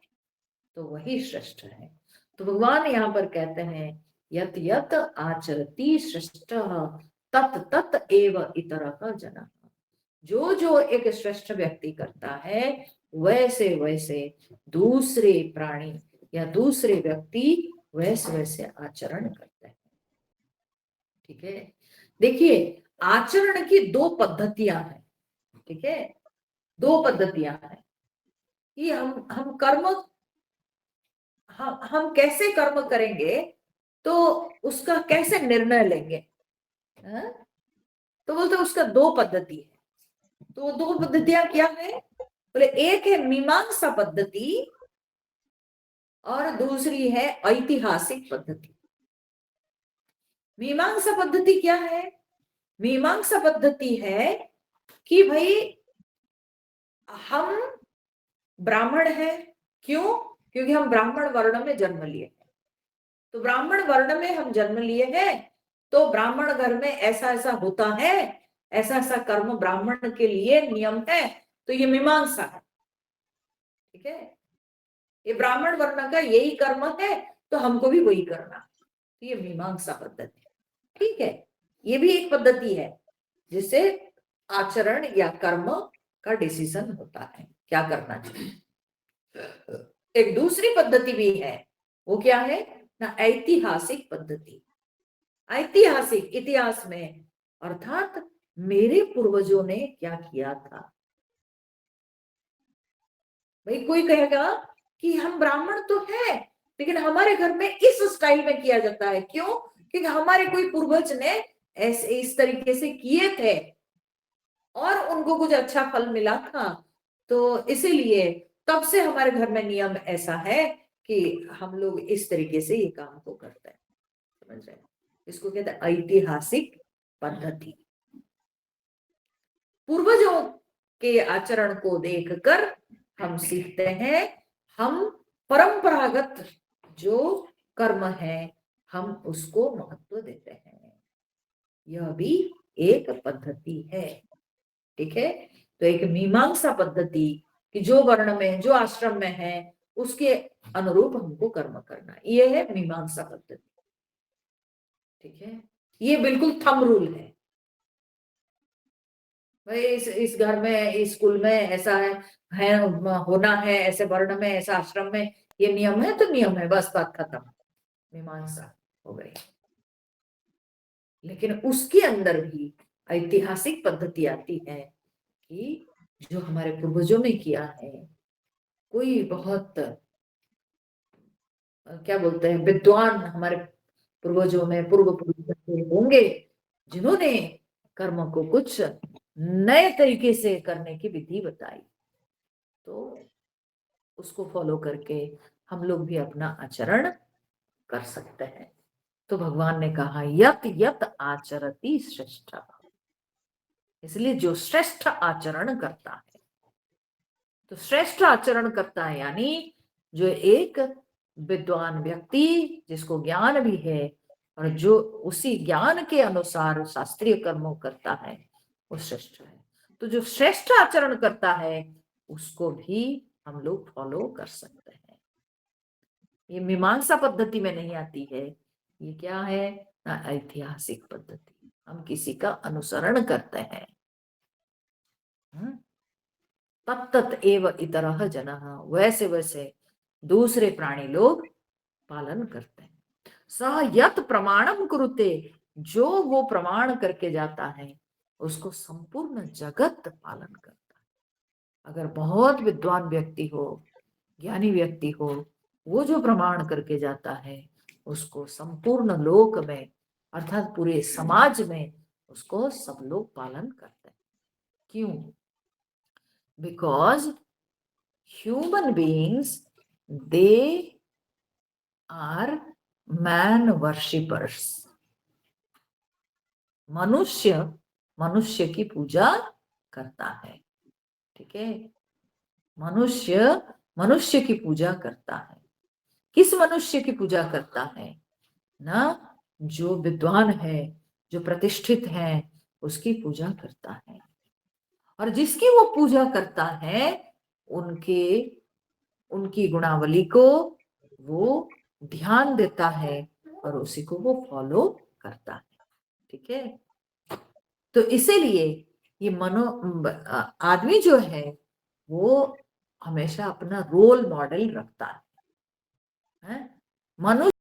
तो वही श्रेष्ठ है। तो भगवान यहाँ पर कहते हैं यत यत आचरति श्रेष्ठः तत् तत् एव इतरः जनः। जो जो एक श्रेष्ठ व्यक्ति करता है वैसे वैसे दूसरे प्राणी या दूसरे व्यक्ति वैसे वैसे आचरण करते हैं। ठीक है, देखिए आचरण की दो पद्धतियां हैं। ठीक है, दो पद्धतियां हैं कि हम कर्म, हम कैसे कर्म करेंगे, तो उसका कैसे निर्णय लेंगे। हाँ? तो बोलते उसका दो पद्धति है। तो दो पद्धतियां क्या है, बोले एक है मीमांसा पद्धति और दूसरी है ऐतिहासिक पद्धति। मीमांसा पद्धति क्या है, मीमांसा पद्धति है कि भाई हम ब्राह्मण हैं, क्यों, क्योंकि हम ब्राह्मण वर्ण में जन्म लिए हैं। तो ब्राह्मण वर्ण में हम जन्म लिए हैं, तो ब्राह्मण घर में ऐसा ऐसा होता है, ऐसा ऐसा कर्म ब्राह्मण के लिए नियम है, तो ये मीमांसा है। ठीक है, ये ब्राह्मण वर्ण का यही कर्म है, तो हमको भी वही करना, तो ये मीमांसा पद्धति। ठीक है, ये भी एक पद्धति है जिससे आचरण या कर्म का डिसीजन होता है क्या करना चाहिए। एक दूसरी पद्धति भी है, वो क्या है ना, ऐतिहासिक पद्धति। ऐतिहासिक, इतिहास में, अर्थात मेरे पूर्वजों ने क्या किया था। भाई कोई कहेगा कि हम ब्राह्मण तो है, लेकिन हमारे घर में इस स्टाइल में किया जाता है, क्यों, क्योंकि हमारे कोई पूर्वज ने ऐसे इस तरीके से किए थे और उनको कुछ अच्छा फल मिला था, तो इसीलिए तब से हमारे घर में नियम ऐसा है कि हम लोग इस तरीके से ये काम को करते हैं। समझ रहे हैं, इसको कहते हैं ऐतिहासिक पद्धति। पूर्वजों के आचरण को देखकर हम सीखते हैं, हम परंपरागत जो कर्म है हम उसको महत्व देते हैं। यह भी एक पद्धति है। ठीक है, तो एक मीमांसा पद्धति कि जो वर्ण में, जो आश्रम में है उसके अनुरूप हमको कर्म करना, ये है मीमांसा पद्धति। ठीक है, ये बिल्कुल थंब रूल है। भाई इस घर में, इस स्कूल में ऐसा है होना है, ऐसे वर्ण में, ऐसा आश्रम में ये नियम है, तो नियम है, बस बात खत्म, मीमांसा हो गई। लेकिन उसके अंदर भी ऐतिहासिक पद्धति आती है कि जो हमारे पूर्वजों ने किया है, कोई बहुत क्या बोलते हैं विद्वान हमारे पूर्वजों में, पूर्व पूर्वज होंगे जिन्होंने कर्म को कुछ नए तरीके से करने की विधि बताई, तो उसको फॉलो करके हम लोग भी अपना आचरण कर सकते हैं। तो भगवान ने कहा यत यत आचरति श्रेष्ठ, इसलिए जो श्रेष्ठ आचरण करता है, तो श्रेष्ठ आचरण करता है यानी जो एक विद्वान व्यक्ति जिसको ज्ञान भी है और जो उसी ज्ञान के अनुसार शास्त्रीय कर्मों करता है, वो श्रेष्ठ है। तो जो श्रेष्ठ आचरण करता है उसको भी हम लोग फॉलो कर सकते हैं। ये मीमांसा पद्धति में नहीं आती है, ये क्या है ना, ऐतिहासिक पद्धति, हम किसी का अनुसरण करते हैं। तत्त एव इतरः जनः, वैसे वैसे दूसरे प्राणी लोग पालन करते हैं। स यत प्रमाणम कुरुते, जो वो प्रमाण करके जाता है उसको संपूर्ण जगत पालन करता है। अगर बहुत विद्वान व्यक्ति हो, ज्ञानी व्यक्ति हो, वो जो प्रमाण करके जाता है उसको संपूर्ण लोक में अर्थात पूरे समाज में उसको सब लोग पालन करते हैं। क्यों, because human beings, they are man worshippers. मनुष्य मनुष्य की पूजा करता है। ठीक है, मनुष्य मनुष्य की पूजा करता है। किस मनुष्य की पूजा करता है ना, जो विद्वान है, जो प्रतिष्ठित है, उसकी पूजा करता है। और जिसकी वो पूजा करता है उनकी गुणावली को वो ध्यान देता है और उसी को वो फॉलो करता है। ठीक है, तो इसीलिए ये आदमी जो है वो हमेशा अपना रोल मॉडल रखता है। मनुष्य